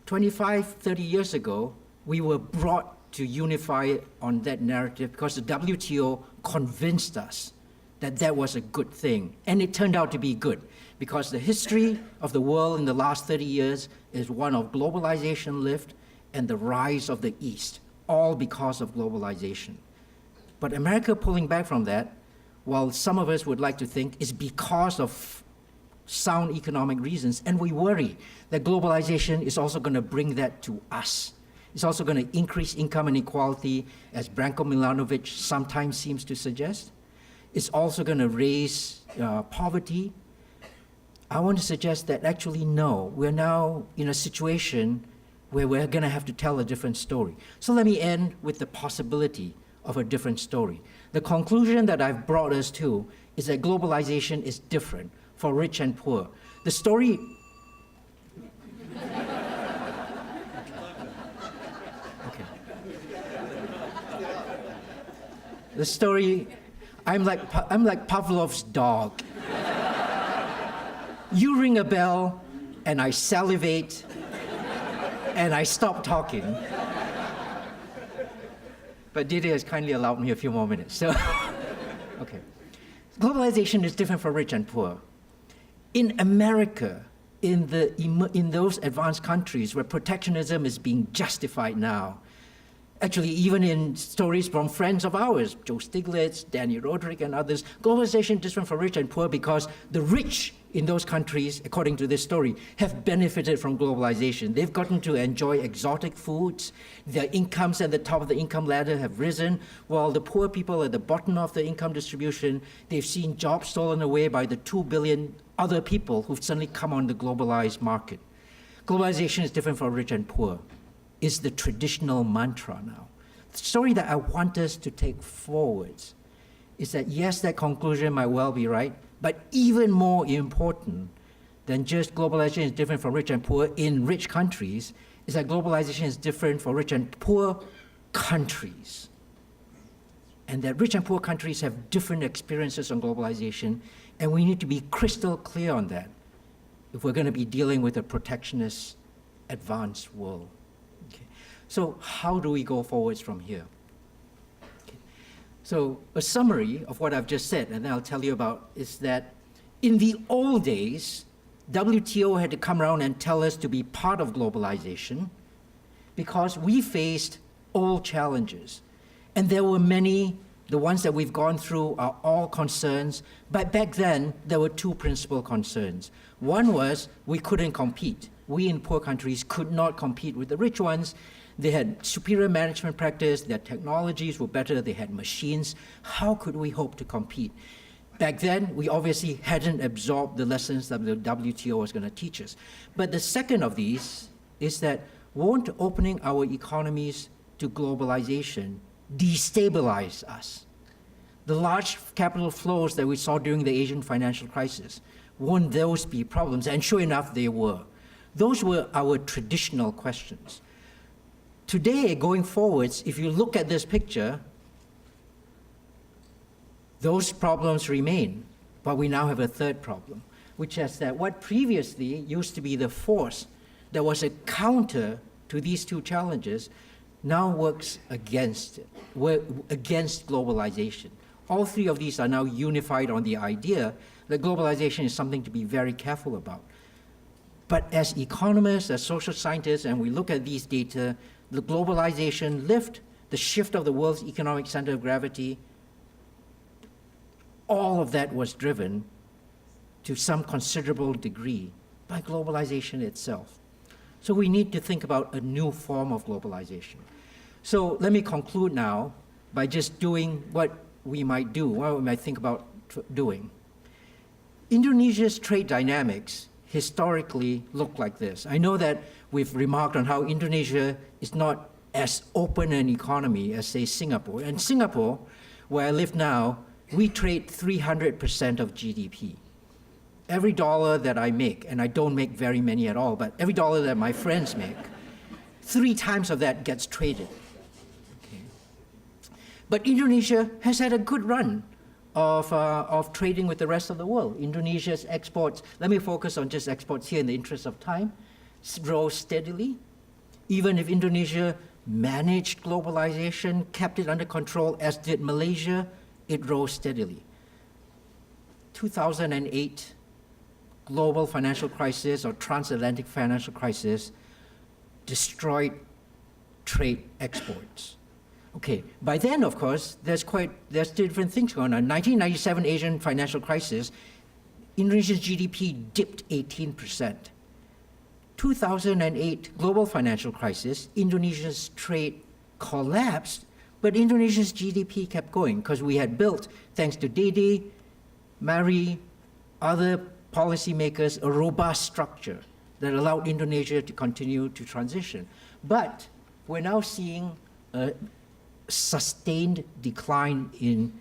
25, 30 years ago, we were brought to unify on that narrative because the WTO convinced us that that was a good thing. And it turned out to be good because the history of the world in the last 30 years is one of globalization lift and the rise of the East, all because of globalization. But America pulling back from that, while some of us would like to think is because of sound economic reasons, and we worry that globalization is also going to bring that to us. It's also going to increase income inequality, as Branko Milanovic sometimes seems to suggest. It's also going to raise poverty. I want to suggest that actually no, we're now in a situation where we're going to have to tell a different story. So let me end with the possibility of a different story. The conclusion that I've brought us to is that globalization is different for rich and poor. The story... Okay. The story, I'm like Pavlov's dog. You ring a bell, and I salivate, and I stop talking. But Didi has kindly allowed me a few more minutes. So, okay. Globalization is different for rich and poor. In America, in those advanced countries where protectionism is being justified now, actually even in stories from friends of ours, Joe Stiglitz, Danny Roderick, and others, globalization is different for rich and poor because the rich in those countries, according to this story, have benefited from globalization. They've gotten to enjoy exotic foods. Their incomes at the top of the income ladder have risen, while the poor people at the bottom of the income distribution, they've seen jobs stolen away by the 2 billion other people who've suddenly come on the globalized market. Globalization is different for rich and poor, is the traditional mantra now. The story that I want us to take forwards is that, yes, that conclusion might well be right, but even more important than just globalization is different for rich and poor in rich countries is that globalization is different for rich and poor countries. And that rich and poor countries have different experiences on globalization, and we need to be crystal clear on that if we're going to be dealing with a protectionist, advanced world. Okay. So how do we go forwards from here? Okay. So a summary of what I've just said, and then I'll tell you about, is that in the old days, WTO had to come around and tell us to be part of globalization because we faced old challenges. And there were many, the ones that we've gone through are all concerns, but back then there were two principal concerns. One was we couldn't compete. We in poor countries could not compete with the rich ones. They had superior management practice, their technologies were better, they had machines. How could we hope to compete? Back then, we obviously hadn't absorbed the lessons that the WTO was going to teach us. But the second of these is that won't opening our economies to globalization destabilize us? The large capital flows that we saw during the Asian financial crisis, won't those be problems? And sure enough, they were. Those were our traditional questions. Today, going forwards, if you look at this picture, those problems remain, but we now have a third problem, which is that what previously used to be the force that was a counter to these two challenges now works against it, against globalization. All three of these are now unified on the idea that globalization is something to be very careful about. But as economists, as social scientists, and we look at these data, the globalization lift, the shift of the world's economic center of gravity, all of that was driven to some considerable degree by globalization itself. So we need to think about a new form of globalization. So let me conclude now by just doing what we might do, what we might think about doing. Indonesia's trade dynamics historically look like this. I know that we've remarked on how Indonesia is not as open an economy as, say, Singapore. And Singapore, where I live now, we trade 300% of GDP. Every dollar that I make, and I don't make very many at all, but every dollar that my friends make, 3 times of that gets traded. Okay. But Indonesia has had a good run of trading with the rest of the world. Indonesia's exports, let me focus on just exports here in the interest of time, rose steadily. Even if Indonesia managed globalization, kept it under control, as did Malaysia, it rose steadily. 2008 global financial crisis or transatlantic financial crisis destroyed trade exports. Okay, by then, of course, there's different things going on. 1997 Asian financial crisis, Indonesia's GDP dipped 18%. 2008 global financial crisis, Indonesia's trade collapsed, but Indonesia's GDP kept going because we had built, thanks to Deasy, Mari, other policymakers, a robust structure that allowed Indonesia to continue to transition. But we're now seeing a sustained decline in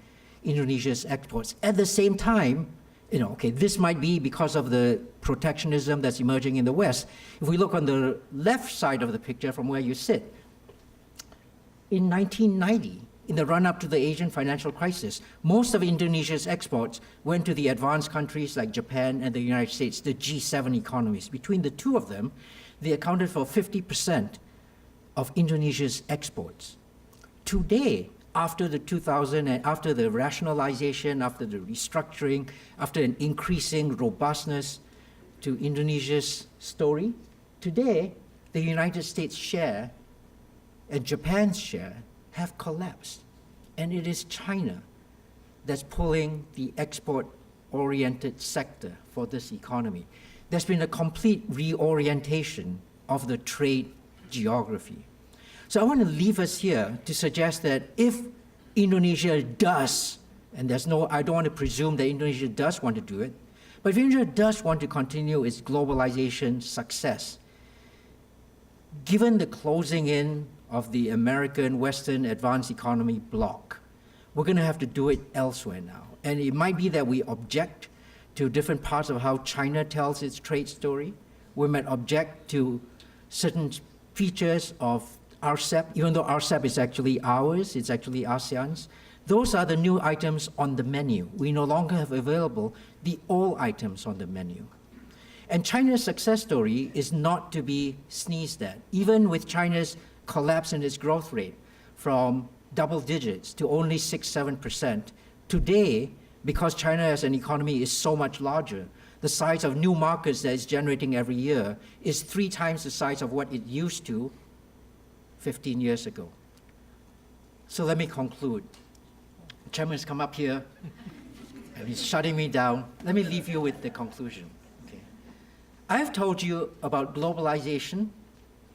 Indonesia's exports. At the same time, this might be because of the protectionism that's emerging in the West. If we look on the left side of the picture from where you sit, in 1990, in the run-up to the Asian financial crisis, most of Indonesia's exports went to the advanced countries like Japan and the United States, the G7 economies. Between the two of them, they accounted for 50% of Indonesia's exports. Today, after the rationalization, after the restructuring, after an increasing robustness to Indonesia's story, today, the United States share and Japan's share have collapsed. And it is China that's pulling the export-oriented sector for this economy. There's been a complete reorientation of the trade geography. So I want to leave us here to suggest that if Indonesia does, and I don't want to presume that Indonesia does want to do it, But if Indonesia does want to continue its globalization success, given the closing in of the American Western advanced economy bloc, we're going to have to do it elsewhere now. And it might be that we object to different parts of how China tells its trade story. We might object to certain features of RCEP, even though RCEP is actually ours, it's actually ASEAN's. Those are the new items on the menu. We no longer have available the old items on the menu. And China's success story is not to be sneezed at. Even with China's collapse in its growth rate from double digits to only 6-7%, today, because China as an economy is so much larger, the size of new markets that it's generating every year is 3 times the size of what it used to 15 years ago. So let me conclude. The chairman has come up here and he's shutting me down. Let me leave you with the conclusion. Okay. I have told you about globalization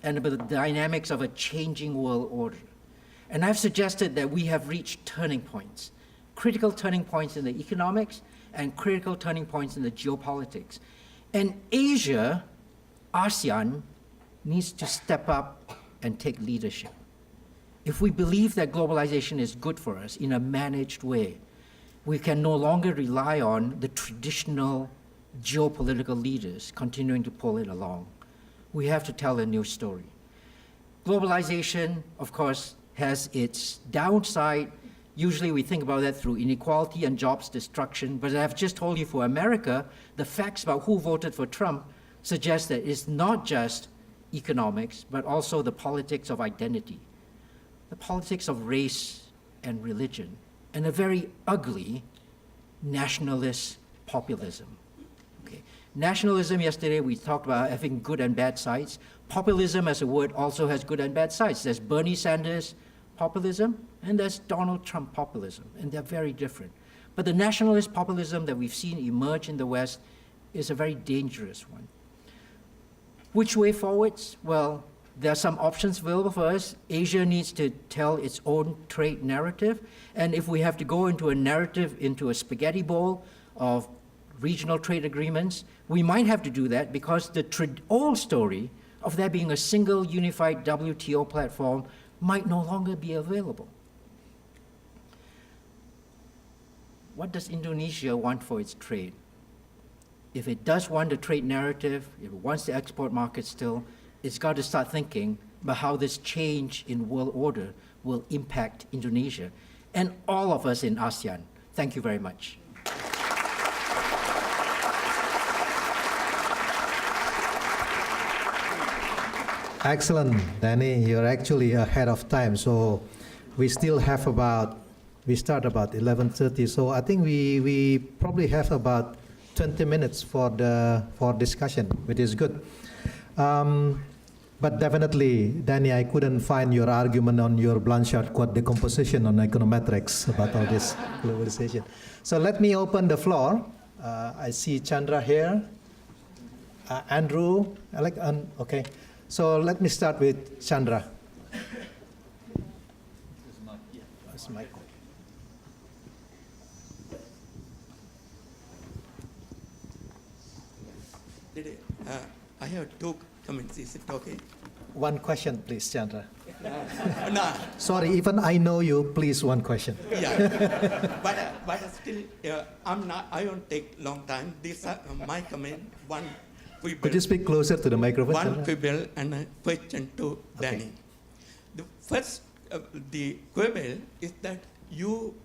and about the dynamics of a changing world order. And I've suggested that we have reached turning points, critical turning points in the economics and critical turning points in the geopolitics. And Asia, ASEAN, needs to step up and take leadership. If we believe that globalization is good for us in a managed way, we can no longer rely on the traditional geopolitical leaders continuing to pull it along. We have to tell a new story. Globalization, of course, has its downside. Usually we think about that through inequality and jobs destruction, but as I've just told you for America, the facts about who voted for Trump suggest that it's not just economics, but also the politics of identity, the politics of race and religion, and a very ugly nationalist populism. Okay. Nationalism, yesterday we talked about having good and bad sides. Populism as a word also has good and bad sides. There's Bernie Sanders populism, and there's Donald Trump populism, and they're very different. But the nationalist populism that we've seen emerge in the West is a very dangerous one. Which way forwards? Well, there are some options available for us. Asia needs to tell its own trade narrative, and if we have to go into a narrative, into a spaghetti bowl of regional trade agreements, we might have to do that because the old story of there being a single unified WTO platform might no longer be available. What does Indonesia want for its trade? If it does want a trade narrative, if it wants the export market still, it's got to start thinking about how this change in world order will impact Indonesia and all of us in ASEAN. Thank you very much. Excellent, Danny. You're actually ahead of time. So we still have we start about 11:30. So I think we probably have about 20 minutes for discussion, which is good. But definitely, Danny, I couldn't find your argument on your Blanchard quote decomposition on econometrics about all this globalization. So let me open the floor. I see Chandra here. Andrew, okay. So let me start with Chandra. That's my call. I have 2 comments. Is it okay? One question, please, Chandra. No. Sorry, even I know you. Please, one question. Yeah, but still, I won't take long time. This my comment. One quibble. Could you speak closer to the microphone? One Chandra? quibble and a question to Danny. The first, the quibble is that you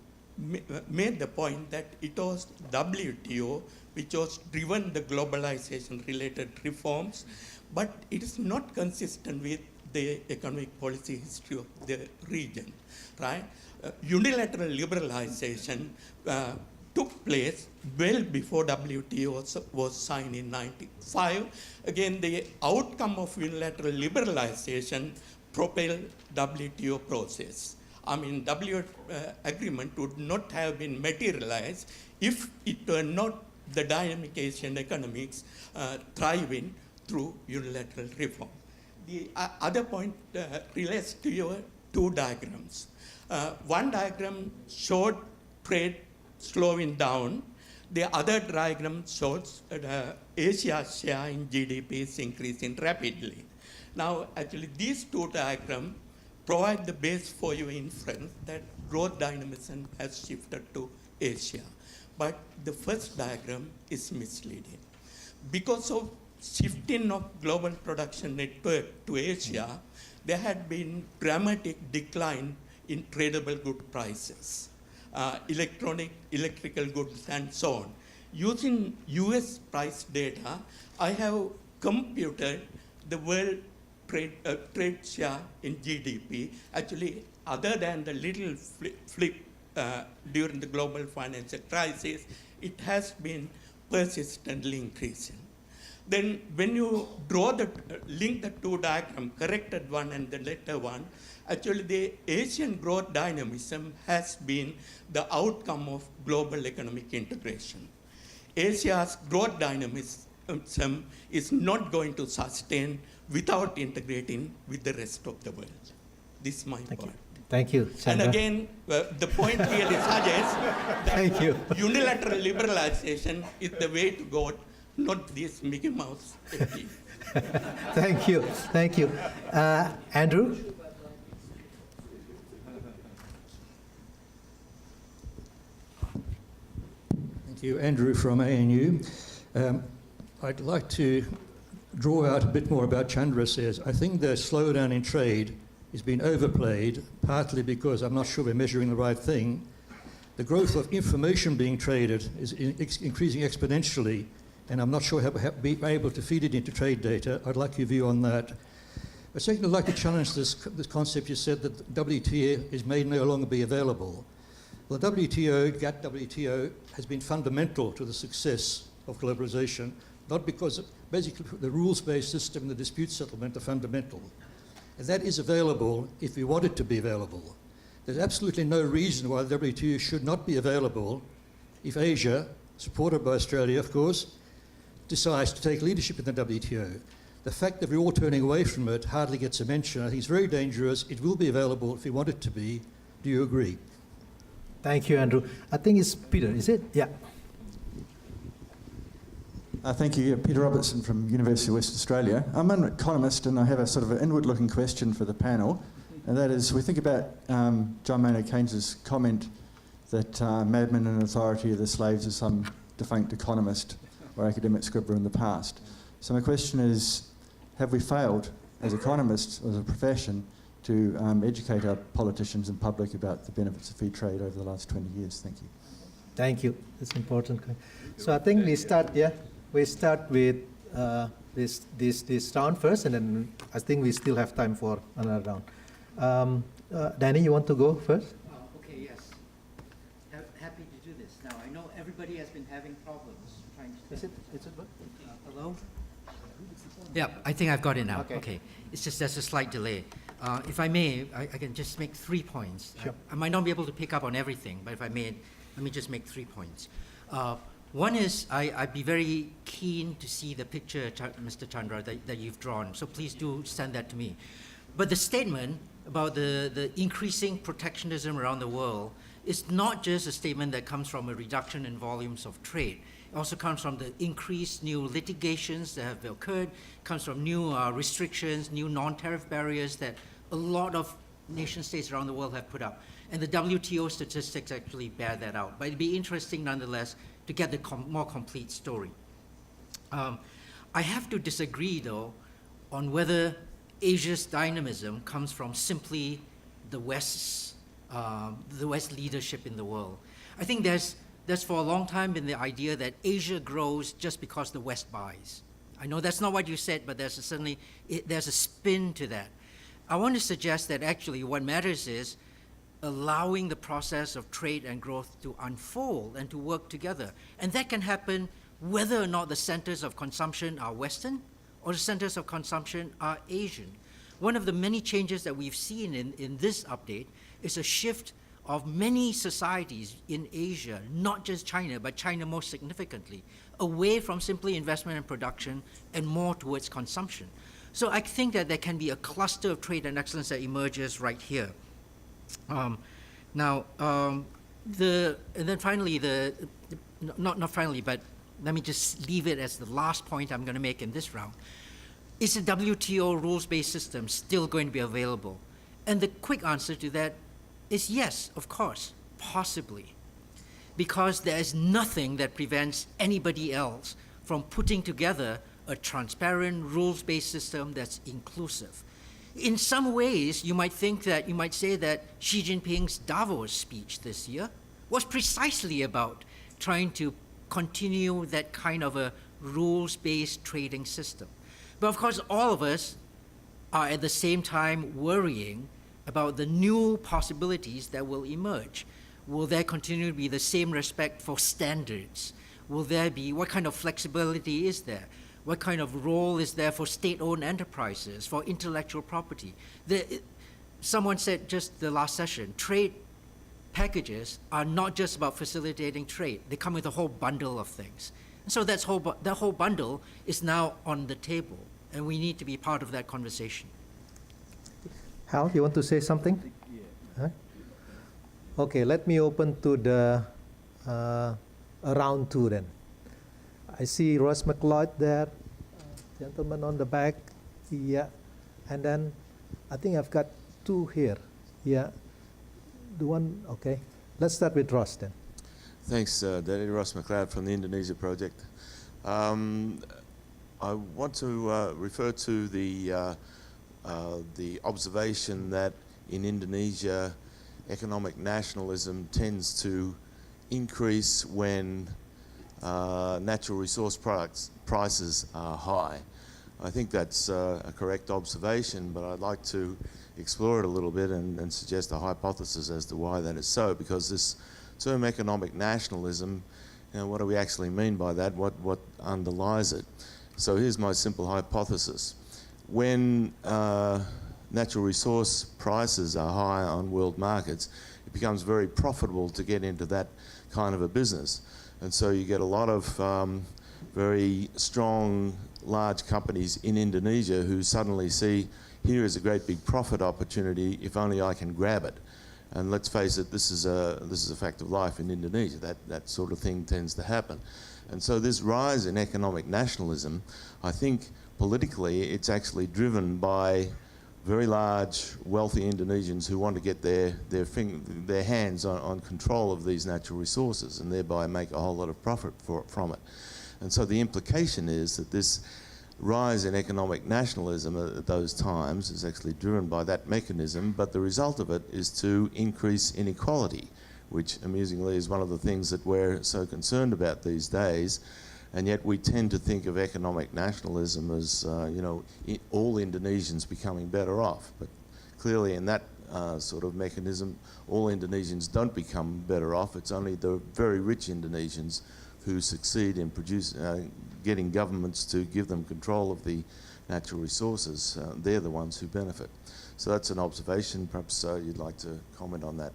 made the point that it was WTO which was driven the globalization-related reforms, but it is not consistent with the economic policy history of the region, right? Unilateral liberalization took place well before WTO was signed in 1995. Again, the outcome of unilateral liberalization propelled WTO process. I mean, WTO agreement would not have been materialized if it were not the dynamic Asian economics thriving through unilateral reform. The other point relates to your 2 diagrams. One diagram showed trade slowing down, The other diagram shows Asia's share in GDP is increasing rapidly. Now, actually, these two diagrams provide the base for your inference that growth dynamism has shifted to Asia. But the first diagram is misleading. Because of shifting of global production network to Asia, there had been dramatic decline in tradable good prices, electrical goods, and so on. Using US price data, I have computed the world trade share in GDP. Actually, other than the little flip during the global financial crisis, it has been persistently increasing. Then when you draw link the two diagrams, corrected one and the later one, actually the Asian growth dynamism has been the outcome of global economic integration. Asia's growth dynamism is not going to sustain without integrating with the rest of the world. This is my point. Thank you, Chandra. And again, the point really suggests that Thank you. unilateral liberalization is the way to go, not this Mickey Mouse FD. Thank you. Thank you. Andrew? Thank you. Andrew from ANU. I'd like to draw out a bit more about Chandra says. I think the slowdown in trade is being overplayed, partly because I'm not sure we're measuring the right thing. The growth of information being traded is increasing exponentially, and I'm not sure how we'll be able to feed it into trade data. I'd like your view on that. But secondly, I'd like to challenge this concept you said that WTO is may no longer be available. Well, the GATT WTO has been fundamental to the success of globalization, not because basically the rules-based system and the dispute settlement are fundamental. And that is available if we want it to be available. There's absolutely no reason why the WTO should not be available if Asia, supported by Australia, of course, decides to take leadership in the WTO. The fact that we're all turning away from it hardly gets a mention. I think it's very dangerous. It will be available if we want it to be. Do you agree? Thank you, Andrew. I think it's Peter, is it? Yeah. Thank you. Peter Robertson from University of Western Australia. I'm an economist and I have a sort of an inward-looking question for the panel, and that is, we think about John Maynard Keynes's comment that madmen in authority are the slaves of some defunct economist or academic scribbler in the past. So my question is, have we failed as economists, as a profession, to educate our politicians and public about the benefits of free trade over the last 20 years? Thank you. Thank you. That's important. So I think we start with this round first, and then I think we still have time for another round. Danny, you want to go first? Okay, yes. Happy to do this. Now, I know everybody has been having problems trying to... Is it what? Hello? Yeah, I think I've got it now. Okay. It's just there's a slight delay. If I may, I can just make 3 points. Sure. I might not be able to pick up on everything, but if I may, let me just make 3 points. One is I'd be very keen to see the picture, Mr. Chandra, that you've drawn. So please do send that to me. But the statement about the increasing protectionism around the world is not just a statement that comes from a reduction in volumes of trade. It also comes from the increased new litigations that have occurred, comes from new restrictions, new non-tariff barriers that a lot of nation states around the world have put up. And the WTO statistics actually bear that out. But it'd be interesting nonetheless to get the more complete story. I have to disagree though on whether Asia's dynamism comes from simply the West's leadership in the world. I think there's for a long time been the idea that Asia grows just because the West buys. I know that's not what you said, but there's a spin to that. I want to suggest that actually what matters is allowing the process of trade and growth to unfold and to work together. And that can happen whether or not the centers of consumption are Western or the centers of consumption are Asian. One of the many changes that we've seen in this update is a shift of many societies in Asia, not just China, but China most significantly, away from simply investment and production and more towards consumption. So I think that there can be a cluster of trade and excellence that emerges right here. And then finally, not finally, but let me just leave it as the last point I'm going to make in this round. Is the WTO rules-based system still going to be available? And the quick answer to that is yes, of course, possibly. Because there is nothing that prevents anybody else from putting together a transparent, rules-based system that's inclusive. In some ways, you might say that Xi Jinping's Davos speech this year was precisely about trying to continue that kind of a rules-based trading system. But of course, all of us are at the same time worrying about the new possibilities that will emerge. Will there continue to be the same respect for standards? Will there be, what kind of flexibility is there? What kind of role is there for state-owned enterprises, for intellectual property? Someone said just the last session, trade packages are not just about facilitating trade. They come with a whole bundle of things. And so that whole bundle is now on the table, and we need to be part of that conversation. Hal, you want to say something? Huh? Okay, let me open to the round two then. I see Ross McLeod there, gentleman on the back, yeah, and then I think I've got two here, yeah. The one, okay. Let's start with Ross then. Thanks, Danny. Ross McLeod from the Indonesia project. I want to refer to the observation that in Indonesia, economic nationalism tends to increase when natural resource prices are high. I think that's a correct observation, but I'd like to explore it a little bit and suggest a hypothesis as to why that is so, because this term economic nationalism, you know, what do we actually mean by that? What underlies it? So here's my simple hypothesis. When natural resource prices are high on world markets, it becomes very profitable to get into that kind of a business. And so you get a lot of very strong, large companies in Indonesia who suddenly see, here is a great big profit opportunity, if only I can grab it. And let's face it, this is a fact of life in Indonesia. That sort of thing tends to happen. And so this rise in economic nationalism, I think politically it's actually driven by very large, wealthy Indonesians who want to get their hands on control of these natural resources and thereby make a whole lot of profit from it. And so the implication is that this rise in economic nationalism at those times is actually driven by that mechanism, but the result of it is to increase inequality, which amusingly is one of the things that we're so concerned about these days. And yet we tend to think of economic nationalism as, you know, all Indonesians becoming better off. But clearly in that sort of mechanism, all Indonesians don't become better off. It's only the very rich Indonesians who succeed in getting governments to give them control of the natural resources. They're the ones who benefit. So that's an observation. Perhaps you'd like to comment on that.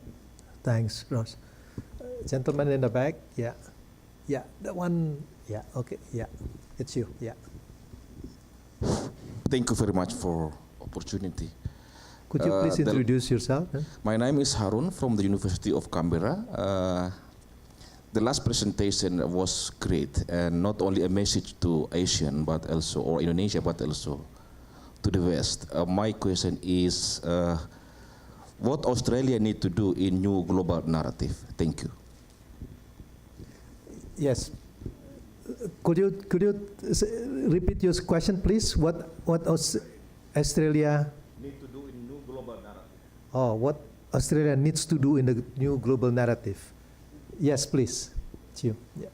Thanks, Ross. Gentleman in the back, yeah. Yeah, that one, yeah, okay, yeah. It's you, yeah. Thank you very much for opportunity. Could you please introduce yourself? Huh? My name is Harun from the University of Canberra. The last presentation was great, and not only a message to Asian, but also, or Indonesia, but also to the West. My question is, what Australia need to do in new global narrative? Thank you. Yes. Could you repeat your question, please? What Australia Need to do in new global narrative. Oh, what Australia needs to do in the new global narrative? Yes, please. It's you. Yeah.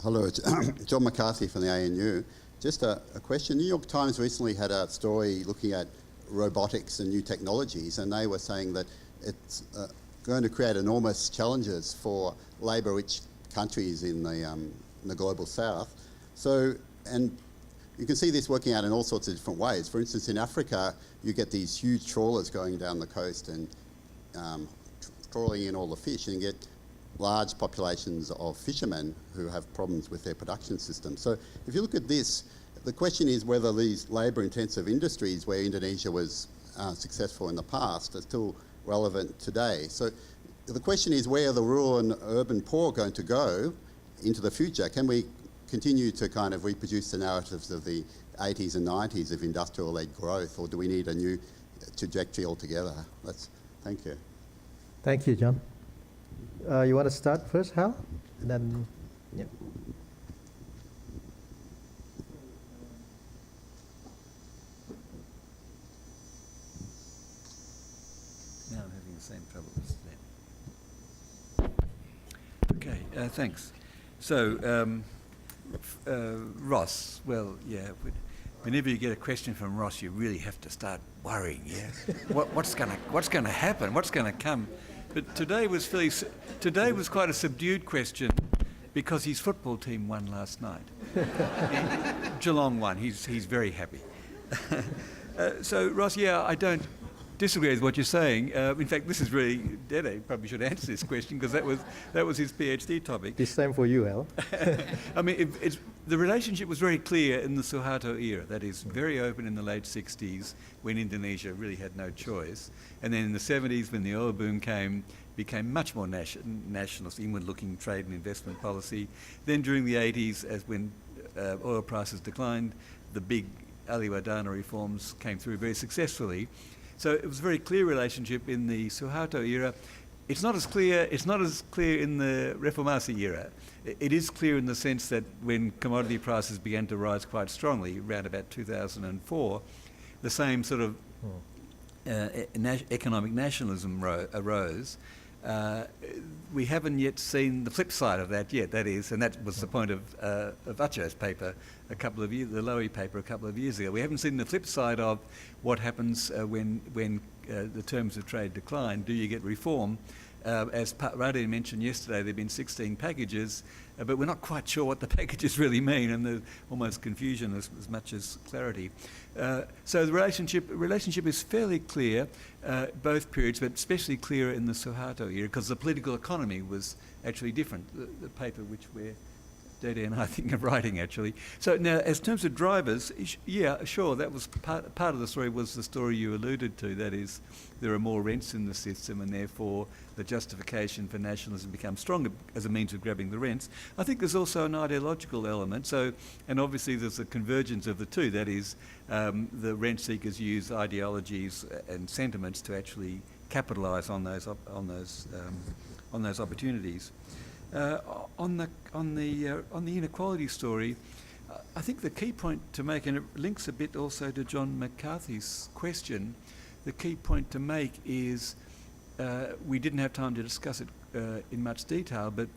Hello, it's John McCarthy from the ANU. Just a question. New York Times recently had a story looking at robotics and new technologies, and they were saying that it's going to create enormous challenges for labour-rich countries in the global south. So, and you can see this working out in all sorts of different ways. For instance, in Africa, you get these huge trawlers going down the coast and trawling in all the fish, and you get large populations of fishermen who have problems with their production system. So if you look at this, the question is whether these labour-intensive industries where Indonesia was successful in the past are still relevant today. So the question is, where are the rural and urban poor going to go into the future? Can we continue to kind of reproduce the narratives of the 80s and 90s of industrial-led growth, or do we need a new trajectory altogether? Thank you. Thank you, John. You want to start first, Hal? And then, yeah. Now I'm having the same trouble as then. Okay, thanks. So, Ross, well, yeah, whenever you get a question from Ross, you really have to start worrying, yeah? What's going to happen? What's going to come? But today was quite a subdued question because his football team won last night. Geelong won. He's very happy. So, Ross, yeah, I don't disagree with what you're saying. In fact, this is really, Dede probably should answer this question because that was his PhD topic. This time for you, Al. I mean, the relationship was very clear in the Suharto era. That is, very open in the late 60s when Indonesia really had no choice. And then in the 70s when the oil boom came, became much more nationalist, inward-looking trade and investment policy. Then during the 80s, as when oil prices declined, the big Ali Wadana reforms came through very successfully. So it was a very clear relationship in the Suharto era. It's not as clear in the Reformasi era. It is clear in the sense that when commodity prices began to rise quite strongly, around about 2004, the same sort of economic nationalism arose. We haven't yet seen the flip side of that yet, that is, and that was the point of Acho's paper the Lowy paper a couple of years ago. We haven't seen the flip side of what happens when the terms of trade decline. Do you get reform? As Radin mentioned yesterday, there have been 16 packages, but we're not quite sure what the packages really mean, and there's almost confusion as much as clarity. So the relationship is fairly clear, both periods, but especially clearer in the Suharto era, because the political economy was actually different. The paper which Dede and I think of writing, actually. So now, as terms of drivers, yeah, sure, that was part of the story was the story you alluded to. That is, there are more rents in the system, and therefore the justification for nationalism becomes stronger as a means of grabbing the rents. I think there's also an ideological element. So, and obviously there's a convergence of the two. That is, the rent seekers use ideologies and sentiments to actually capitalise on those opportunities. On the inequality story, I think the key point to make, and it links a bit also to John McCarthy's question, the key point to make is we didn't have time to discuss it in much detail, but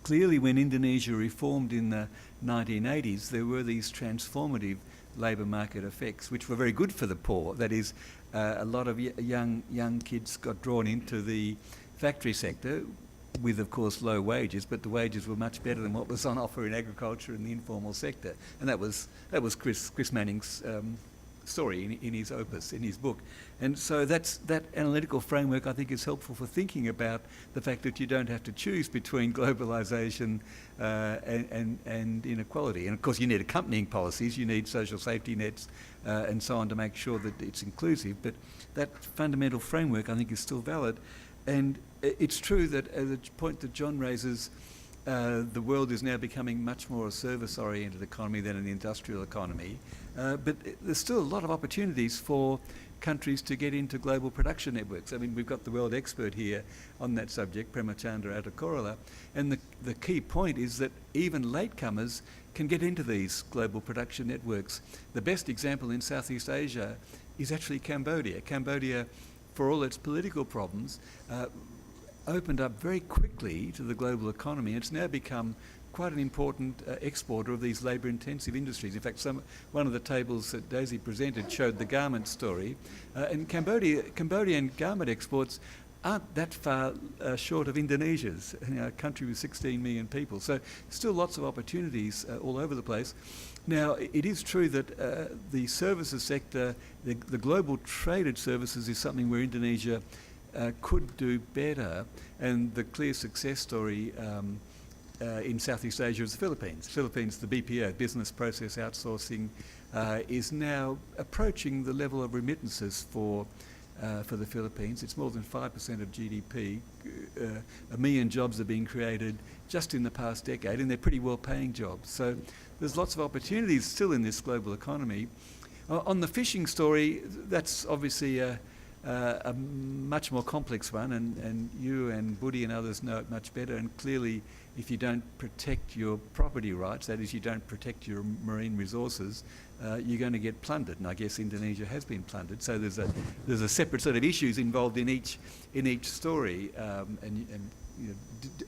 clearly when Indonesia reformed in the 1980s, there were these transformative labour market effects which were very good for the poor. That is, a lot of young kids got drawn into the factory sector, with, of course, low wages, but the wages were much better than what was on offer in agriculture and the informal sector. And that was Chris Manning's story in his opus, in his book. And so that analytical framework, I think, is helpful for thinking about the fact that you don't have to choose between globalisation and inequality. And, of course, you need accompanying policies, you need social safety nets and so on to make sure that it's inclusive. But that fundamental framework, I think, is still valid. And it's true that the point that John raises, the world is now becoming much more a service-oriented economy than an industrial economy. But there's still a lot of opportunities for countries to get into global production networks. I mean, we've got the world expert here on that subject, Premachandra Attakorola, and the key point is that even latecomers can get into these global production networks. The best example in Southeast Asia is actually Cambodia. Cambodia, for all its political problems, opened up very quickly to the global economy. It's now become quite an important exporter of these labour-intensive industries. In fact, one of the tables that Deasy presented showed the garment story. And Cambodian garment exports aren't that far short of Indonesia's, a country with 16 million people. So still lots of opportunities all over the place. Now, it is true that the services sector, the global traded services, is something where Indonesia could do better, and the clear success story in Southeast Asia is the Philippines. Philippines, the BPO, business process outsourcing, is now approaching the level of remittances for the Philippines. It's more than 5% of GDP. 1 million jobs are being created just in the past decade, and they're pretty well-paying jobs. So there's lots of opportunities still in this global economy. On the fishing story, that's obviously a much more complex one, and you and Budi and others know it much better. And clearly, if you don't protect your property rights, that is, you don't protect your marine resources, you're going to get plundered. And I guess Indonesia has been plundered. So there's a separate set of issues involved in each story.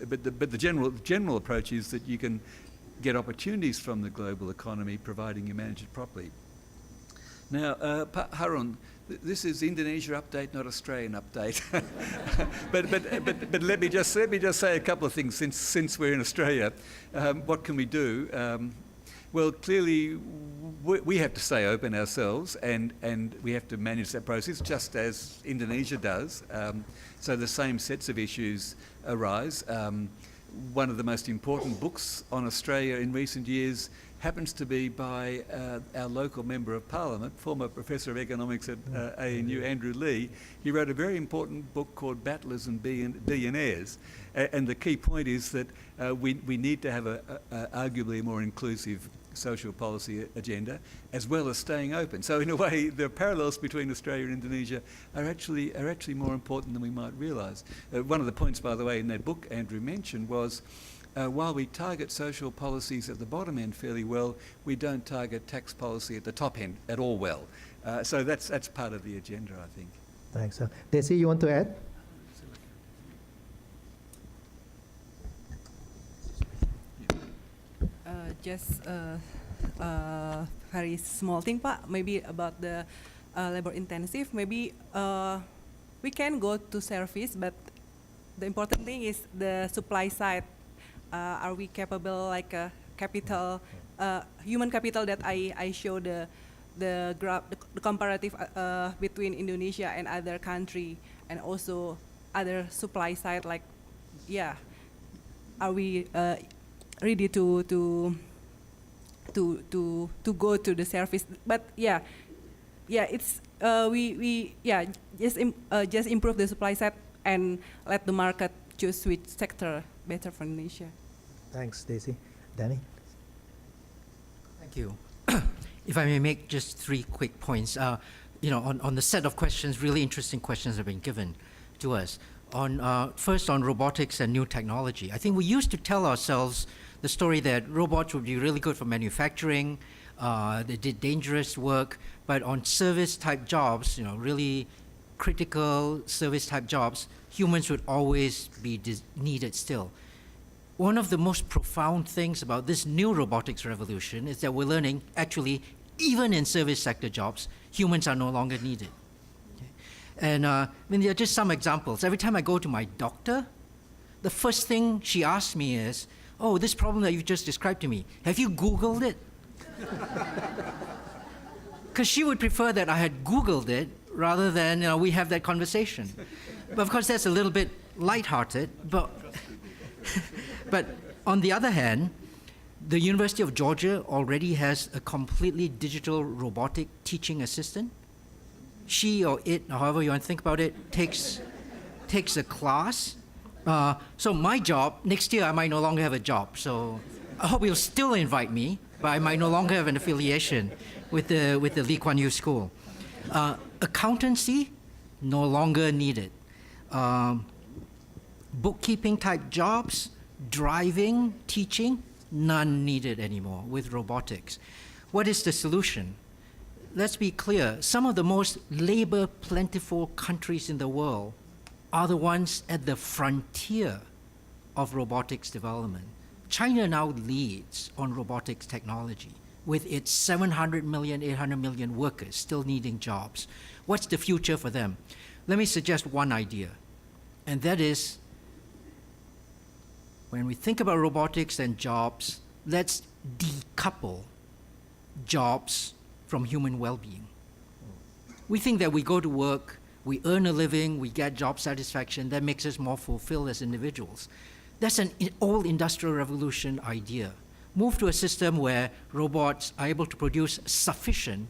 But the general approach is that you can get opportunities from the global economy, providing you manage it properly. Now, Harun, this is Indonesia update, not Australian update. but let me just say a couple of things since we're in Australia. What can we do? Well, clearly we have to stay open ourselves, and we have to manage that process just as Indonesia does. So the same sets of issues arise. One of the most important books on Australia in recent years happens to be by our local Member of Parliament, former Professor of Economics at ANU, Andrew Lee. He wrote a very important book called Battlers and Billionaires. And the key point is that we need to have arguably a more inclusive social policy agenda, as well as staying open. So in a way, the parallels between Australia and Indonesia are actually more important than we might realise. One of the points, by the way, in that book Andrew mentioned was, while we target social policies at the bottom end fairly well, we don't target tax policy at the top end at all well. So that's part of the agenda, I think. Thanks. Deasy, you want to add? Just very small thing, Pak. Maybe about the labor intensive. Maybe we can go to service, but the important thing is the supply side. Are we capable, like capital, human capital that I show the comparative between Indonesia and other country, and also other supply side, like, yeah, are we ready to go to the service? But yeah, it's just improve the supply side and let the market choose which sector better for Indonesia. Thanks, Deasy. Danny? Thank you. If I may make just 3 quick points. On the set of questions, really interesting questions have been given to us. First on robotics and new technology. I think we used to tell ourselves the story that robots would be really good for manufacturing, they did dangerous work, but on service-type jobs, really critical service-type jobs, humans would always be needed still. One of the most profound things about this new robotics revolution is that we're learning, actually, even in service sector jobs, humans are no longer needed. Okay? And there are just some examples. Every time I go to my doctor, the first thing she asks me is, "Oh, this problem that you just described to me, have you Googled it?" Because she would prefer that I had Googled it rather than we have that conversation. But of course, that's a little bit lighthearted. But on the other hand, the University of Georgia already has a completely digital robotic teaching assistant. She or it, however you want to think about it, takes a class. So my job, next year I might no longer have a job. So I hope you'll still invite me, but I might no longer have an affiliation with the Lee Kuan Yew School. Accountancy, no longer needed. Bookkeeping type jobs, driving, teaching, none needed anymore with robotics. What is the solution? Let's be clear, some of the most labor plentiful countries in the world are the ones at the frontier of robotics development. China now leads on robotics technology with its 700 million, 800 million workers still needing jobs. What's the future for them? Let me suggest one idea, and that is, when we think about robotics and jobs, let's decouple jobs from human well-being. We think that we go to work, we earn a living, we get job satisfaction, that makes us more fulfilled as individuals. That's an old industrial revolution idea. Move to a system where robots are able to produce sufficient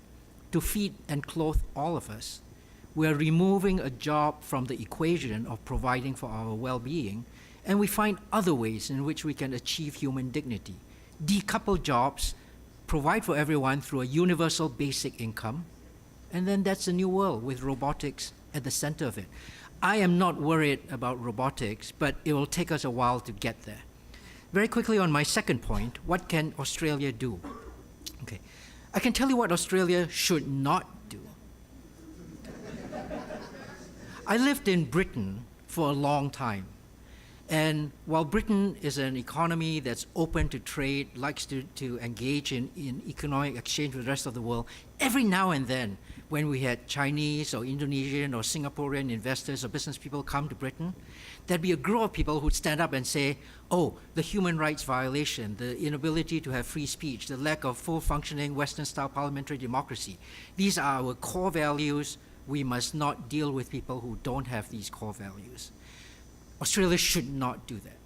to feed and clothe all of us. We're removing a job from the equation of providing for our well-being, and we find other ways in which we can achieve human dignity. Decouple jobs, provide for everyone through a universal basic income, and then that's a new world with robotics at the center of it. I am not worried about robotics, but it will take us a while to get there. Very quickly on my second point, what can Australia do? Okay, I can tell you what Australia should not do. I lived in Britain for a long time. And while Britain is an economy that's open to trade, likes to engage in economic exchange with the rest of the world, every now and then, when we had Chinese or Indonesian or Singaporean investors or business people come to Britain, there'd be a group of people who'd stand up and say, oh, the human rights violation, the inability to have free speech, the lack of full functioning Western-style parliamentary democracy, these are our core values. We must not deal with people who don't have these core values. Australia should not do that.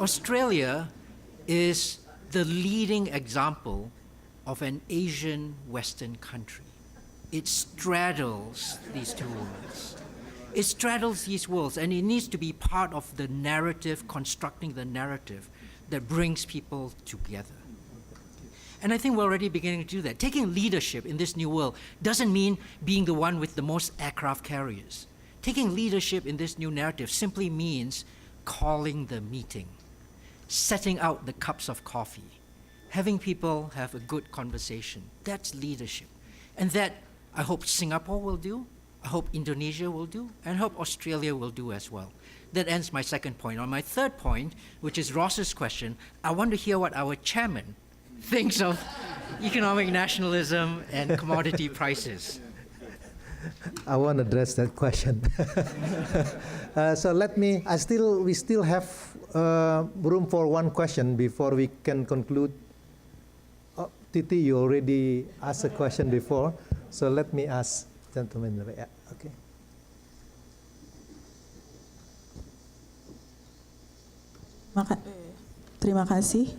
Australia is the leading example of an Asian Western country. It straddles these two worlds. It straddles these worlds, and it needs to be part of the narrative, constructing the narrative that brings people together. And I think we're already beginning to do that. Taking leadership in this new world doesn't mean being the one with the most aircraft carriers. Taking leadership in this new narrative simply means calling the meeting, setting out the cups of coffee, having people have a good conversation. That's leadership. And that I hope Singapore will do, I hope Indonesia will do, and I hope Australia will do as well. That ends my second point. On my third point, which is Ross's question, I want to hear what our chairman thinks of economic nationalism and commodity prices. I want to address that question. So we still have room for one question before we can conclude. Oh, Titi, you already asked a question before, so let me ask gentlemen. Yeah, okay. Terima kasih.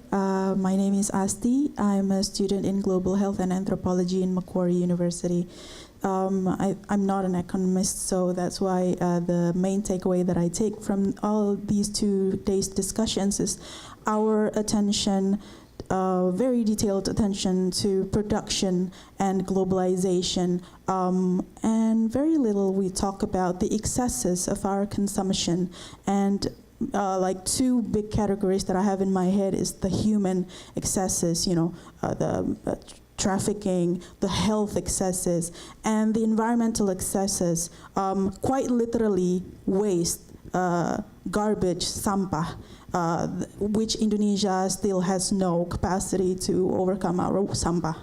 My name is Asti. I'm a student in Global Health and Anthropology in Macquarie University. I'm not an economist, so that's why the main takeaway that I take from all these 2 days' discussions is our attention, very detailed attention to production and globalization, and very little we talk about the excesses of our consumption. And like 2 big categories that I have in my head is the human excesses, the trafficking, the health excesses, and the environmental excesses, quite literally waste, garbage, sampah, which Indonesia still has no capacity to overcome our sampah.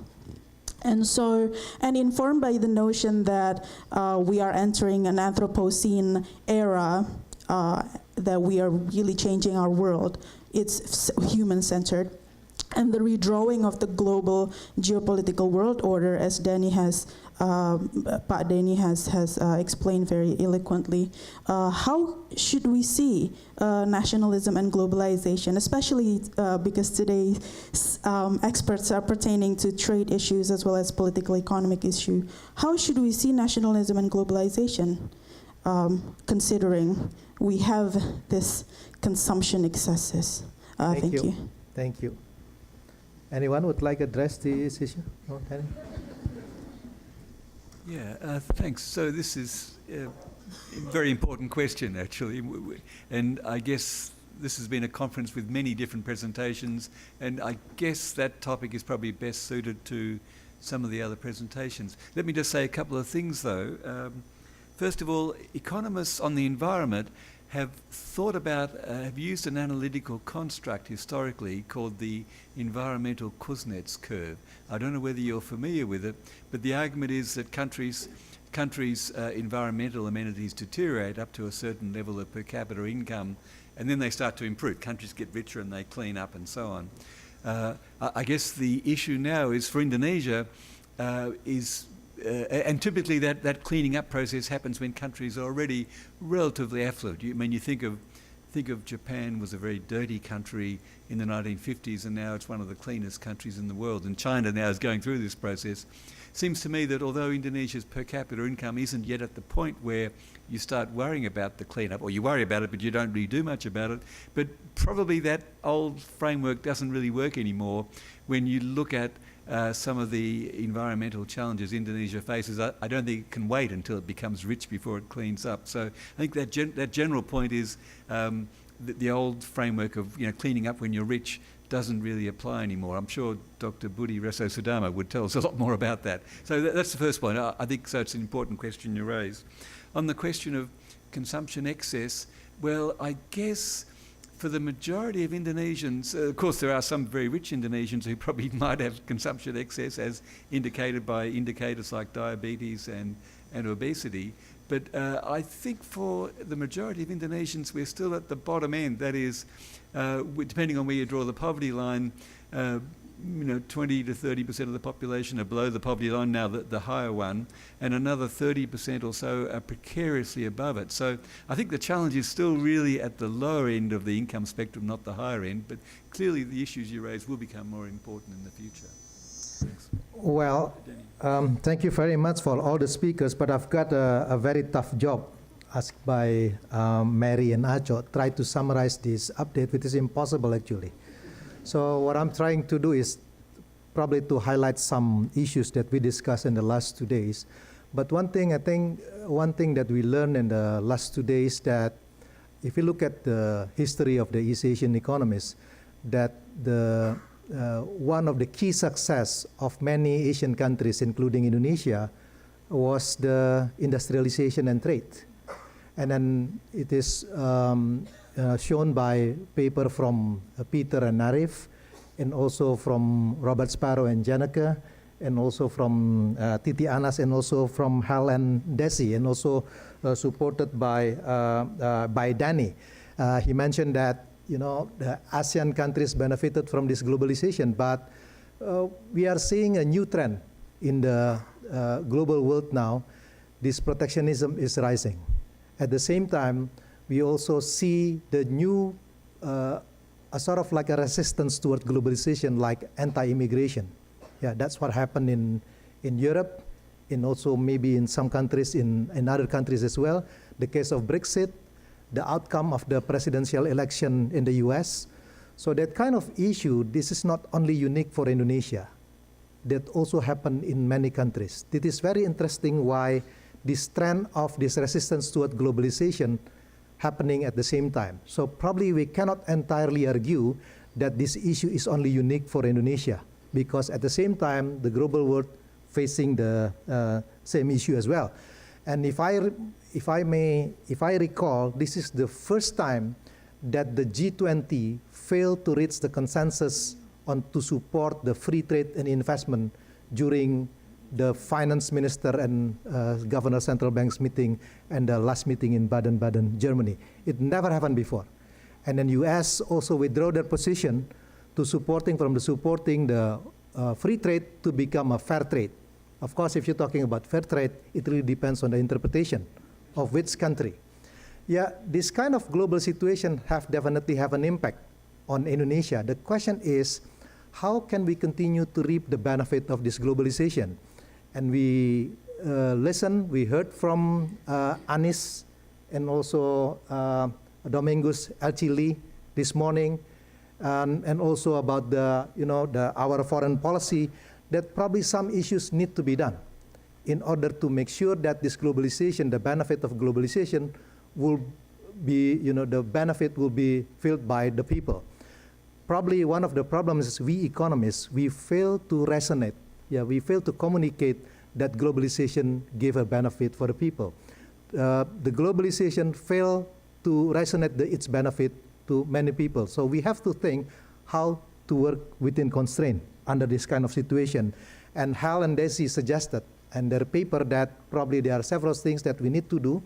And so, and informed by the notion that we are entering an Anthropocene era, that we are really changing our world, it's human-centered. And the redrawing of the global geopolitical world order, as Danny has, Pak Danny has explained very eloquently, how should we see nationalism and globalization, especially because today experts are pertaining to trade issues as well as political economic issue. How should we see nationalism and globalization, considering we have this consumption excesses? Thank you. Thank you. Anyone would like to address this issue? No, Danny? Yeah, thanks. So this is a very important question, actually. And I guess this has been a conference with many different presentations, and I guess that topic is probably best suited to some of the other presentations. Let me just say a couple of things, though. First of all, economists on the environment have thought about, have used an analytical construct historically called the environmental Kuznets curve. I don't know whether you're familiar with it, but the argument is that countries' environmental amenities deteriorate up to a certain level of per capita income, and then they start to improve. Countries get richer and they clean up and so on. I guess the issue now is for Indonesia and typically that cleaning up process happens when countries are already relatively affluent. You think of think of Japan was a very dirty country in the 1950s, and now it's one of the cleanest countries in the world. And China now is going through this process. Seems to me that although Indonesia's per capita income isn't yet at the point where you start worrying about the cleanup, or you worry about it but you don't really do much about it, but probably that old framework doesn't really work anymore when you look at some of the environmental challenges Indonesia faces. I don't think it can wait until it becomes rich before it cleans up. So I think that general point is the old framework of cleaning up when you're rich doesn't really apply anymore. I'm sure Dr. Budi Reso Sudama would tell us a lot more about that. So that's the first point. I think so. It's an important question you raise. On the question of consumption excess, well, I guess for the majority of Indonesians, of course there are some very rich Indonesians who probably might have consumption excess as indicated by indicators like diabetes and obesity. But I think for the majority of Indonesians, we're still at the bottom end. That is, depending on where you draw the poverty line, 20 to 30% of the population are below the poverty line, now the higher one, and another 30% or so are precariously above it. So I think the challenge is still really at the lower end of the income spectrum, not the higher end, but clearly the issues you raise will become more important in the future. Thanks. Well, thank you very much for all the speakers, but I've got a very tough job asked by Mary and Acho. Try to summarize this update, which is impossible actually. So what I'm trying to do is probably to highlight some issues that we discussed in the last 2 days. But one thing that we learned in the last 2 days, that if you look at the history of the East Asian economies, that one of the key success of many Asian countries, including Indonesia, was the industrialization and trade. And then it is shown by paper from Peter and Narif, and also from Robert Sparrow and Janeke, and also from Titi Anas, and also from Hal and Deasy, and also supported by Danny. He mentioned that the ASEAN countries benefited from this globalization, but we are seeing a new trend in the global world now. This protectionism is rising. At the same time, we also see the new, a sort of like a resistance toward globalization, like anti-immigration. Yeah, that's what happened in Europe, and also maybe in some countries, in other countries as well. The case of Brexit, the outcome of the presidential election in the US. So that kind of issue, this is not only unique for Indonesia. That also happened in many countries. It is very interesting why this trend of this resistance toward globalization happening at the same time. So probably we cannot entirely argue that this issue is only unique for Indonesia, because at the same time, the global world facing the same issue as well. And if I recall, this is the first time that the G20 failed to reach the consensus on to support the free trade and investment during the finance minister and governor central banks meeting and the last meeting in Baden-Baden, Germany. It never happened before. And then US also withdrew their position to supporting the free trade to become a fair trade. Of course, if you're talking about fair trade, it really depends on the interpretation of which country. Yeah, this kind of global situation definitely have an impact on Indonesia. The question is, how can we continue to reap the benefit of this globalization? And we we heard from Anis and also Domingos Elchili this morning, and also about our foreign policy, that probably some issues need to be done in order to make sure that this globalization, the benefit of globalization will be, the benefit will be felt by the people. Probably one of the problems is we economists, we fail to resonate. Yeah, we fail to communicate that globalization gave a benefit for the people. The globalization failed to resonate its benefit to many people. So we have to think how to work within constraint under this kind of situation. And Hal and Deasy suggested in their paper that probably there are several things that we need to do,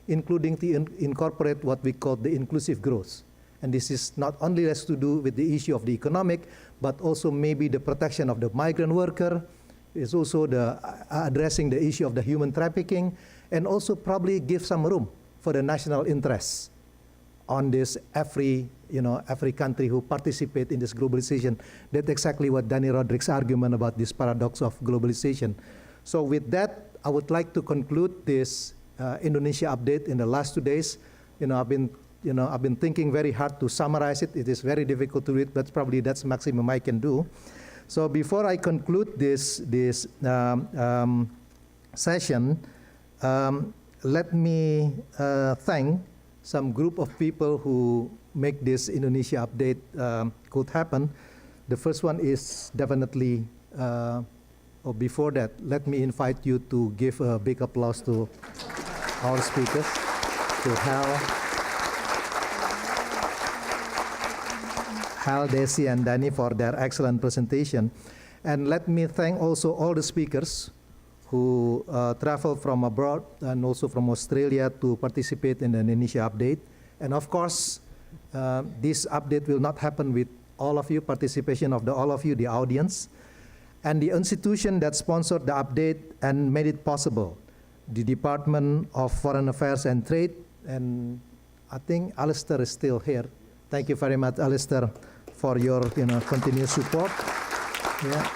including to incorporate what we call the inclusive growth. And this is not only has to do with the issue of the economic, but also maybe the protection of the migrant worker, is also the addressing the issue of the human trafficking, and also probably give some room for the national interests on this every country who participate in this globalization. That's exactly what Danny Roderick's argument about this paradox of globalization. So with that, I would like to conclude this Indonesia update in the last 2 days. I've been thinking very hard to summarize it. It is very difficult to read, but probably that's maximum I can do. So before I conclude this session, let me thank some group of people who make this Indonesia update could happen. The first one is definitely, or before that, let me invite you to give a big applause to our speakers, to Hal, Deasy, and Danny for their excellent presentation. And let me thank also all the speakers who traveled from abroad and also from Australia to participate in the Indonesia update. And of course, this update will not happen with all of you, participation of all of you, the audience. And the institution that sponsored the update and made it possible, the Department of Foreign Affairs and Trade, and I think Alistair is still here. Thank you very much, Alistair, for your continuous support. Yeah.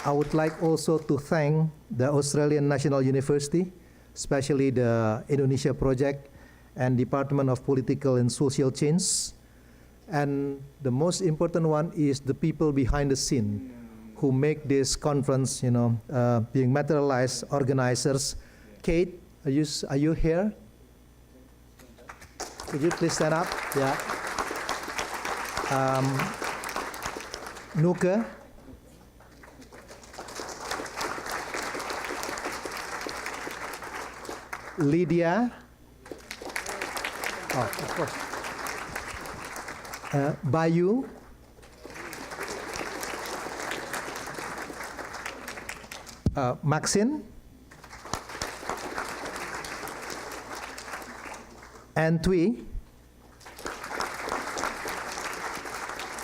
I would like also to thank the Australian National University, especially the Indonesia Project and Department of Political and Social Change. And the most important one is the people behind the scene who make this conference, being materialized, organizers. Kate, are you here? Could you please stand up? Yeah. Nuke. Lydia. Oh, of course. Bayu. Maxine. And Tui.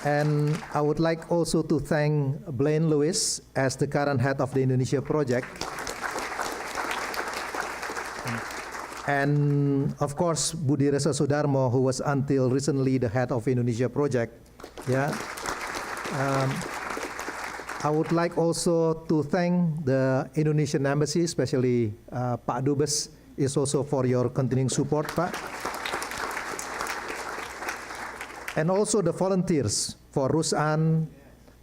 And I would like also to thank Blaine Lewis as the current head of the Indonesia project. And of course, Budi Resa Sudarmo, who was until recently the head of Indonesia project. Yeah. I would like also to thank the Indonesian Embassy, especially Pak Dubes, is also for your continuing support, Pak. And also the volunteers for Rusan,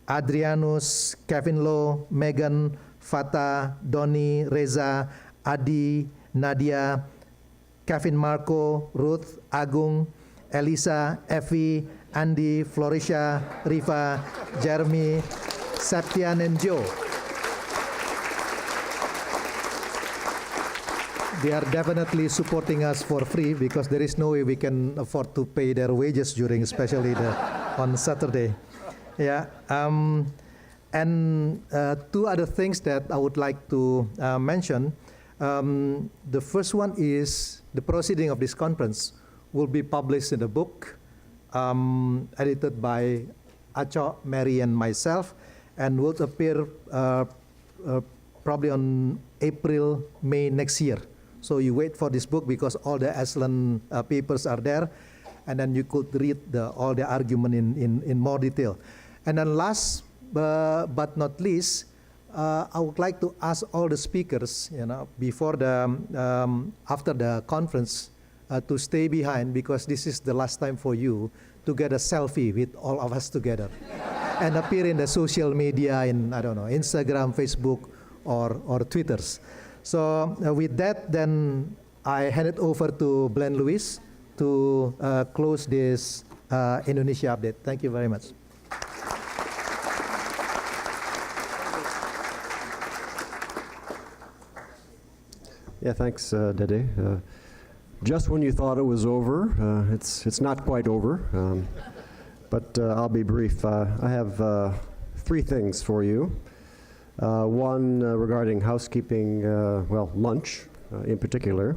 Adrianus, Kevin Loh, Megan, Fata, Doni, Reza, Adi, Nadia, Kevin Marco, Ruth, Agung, Elisa, Effie, Andy, Florisha, Riva, Jeremy, Septian, and Joe. They are definitely supporting us for free because there is no way we can afford to pay their wages during, especially on Saturday. Yeah. And two other things that I would like to mention. The first one is the proceeding of this conference will be published in a book edited by Acho, Mary, and myself, and will appear probably on April, May next year. So you wait for this book because all the excellent papers are there, and then you could read all the argument in more detail. And then last but not least, I would like to ask all the speakers, before after the conference, to stay behind because this is the last time for you to get a selfie with all of us together and appear in the social media in, I don't know, Instagram, Facebook, or Twitters. So with that, then I hand it over to Blaine Lewis to close this Indonesia update. Thank you very much. Yeah, thanks, Dede. Just when you thought it was over, it's not quite over, but I'll be brief. I have 3 things for you. One regarding housekeeping, lunch in particular.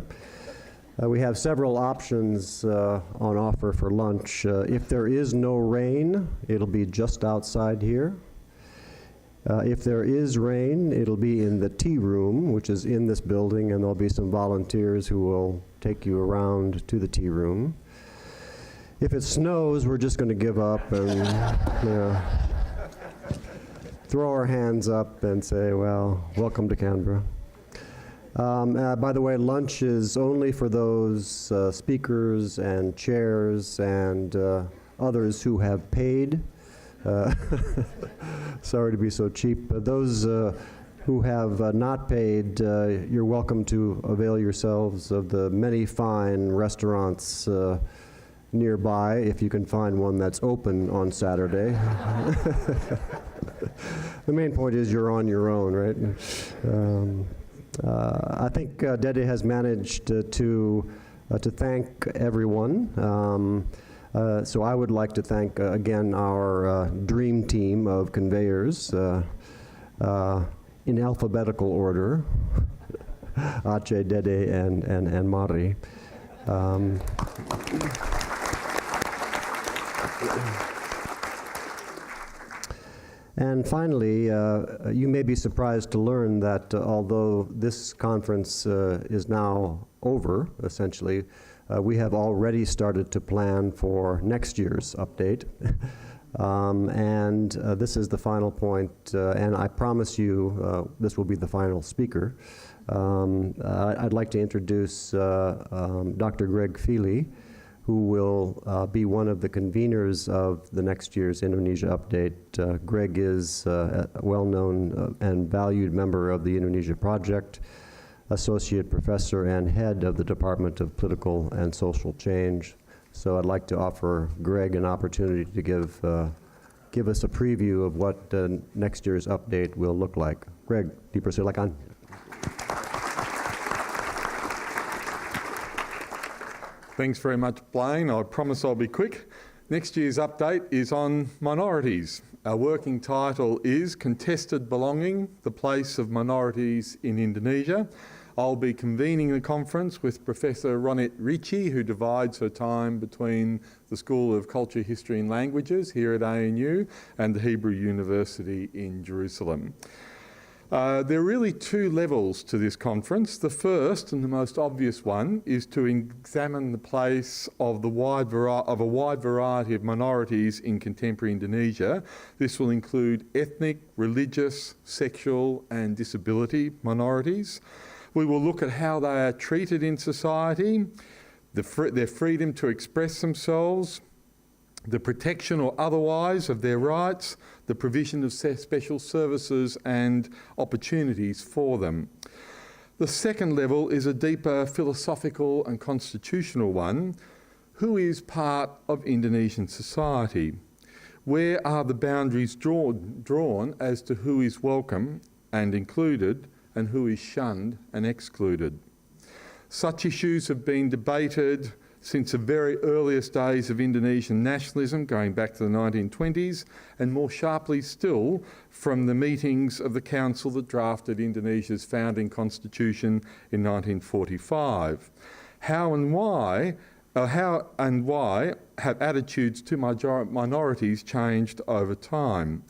We have several options on offer for lunch. If there is no rain, it'll be just outside here. If there is rain, it'll be in the tea room, which is in this building, and there'll be some volunteers who will take you around to the tea room. If it snows, we're just going to give up and throw our hands up and say, well, welcome to Canberra. By the way, lunch is only for those speakers and chairs and others who have paid. Sorry to be so cheap, but those who have not paid, you're welcome to avail yourselves of the many fine restaurants nearby, if you can find one that's open on Saturday. The main point is you're on your own, right? I think Dede has managed to thank everyone. So I would like to thank again our dream team of conveyors in alphabetical order, Aceh, Dede, and Mari. And finally, you may be surprised to learn that although this conference is now over, essentially, we have already started to plan for next year's update. And this is the final point, and I promise you this will be the final speaker. I'd like to introduce Dr. Greg Feely, who will be one of the conveners of the next year's Indonesia update. Greg is a well-known and valued member of the Indonesia Project, associate professor and head of the Department of Political and Social Change. So I'd like to offer Greg an opportunity to give us a preview of what next year's update will look like. Greg, dipersilakan. Thanks very much, Blaine. I promise I'll be quick. Next year's update is on minorities. Our working title is Contested Belonging, the Place of Minorities in Indonesia. I'll be convening the conference with Professor Ronette Ricci, who divides her time between the School of Culture, History and Languages here at ANU and the Hebrew University in Jerusalem. There are really two levels to this conference. The first and the most obvious one is to examine the place of a wide variety of minorities in contemporary Indonesia. This will include ethnic, religious, sexual and disability minorities. We will look at how they are treated in society, their freedom to express themselves, the protection or otherwise of their rights, the provision of special services and opportunities for them. The second level is a deeper philosophical and constitutional one. Who is part of Indonesian society? Where are the boundaries drawn as to who is welcome and included and who is shunned and excluded? Such issues have been debated since the very earliest days of Indonesian nationalism, going back to the 1920s, and more sharply still from the meetings of the council that drafted Indonesia's founding constitution in 1945. How and why have attitudes to minorities changed over time?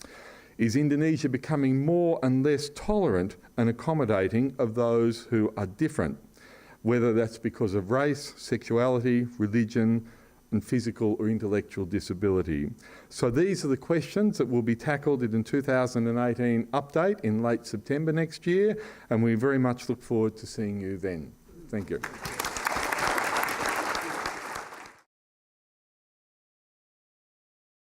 Is Indonesia becoming more and less tolerant and accommodating of those who are different, whether that's because of race, sexuality, religion, and physical or intellectual disability? So these are the questions that will be tackled in the 2018 update in late September next year, and we very much look forward to seeing you then. Thank you.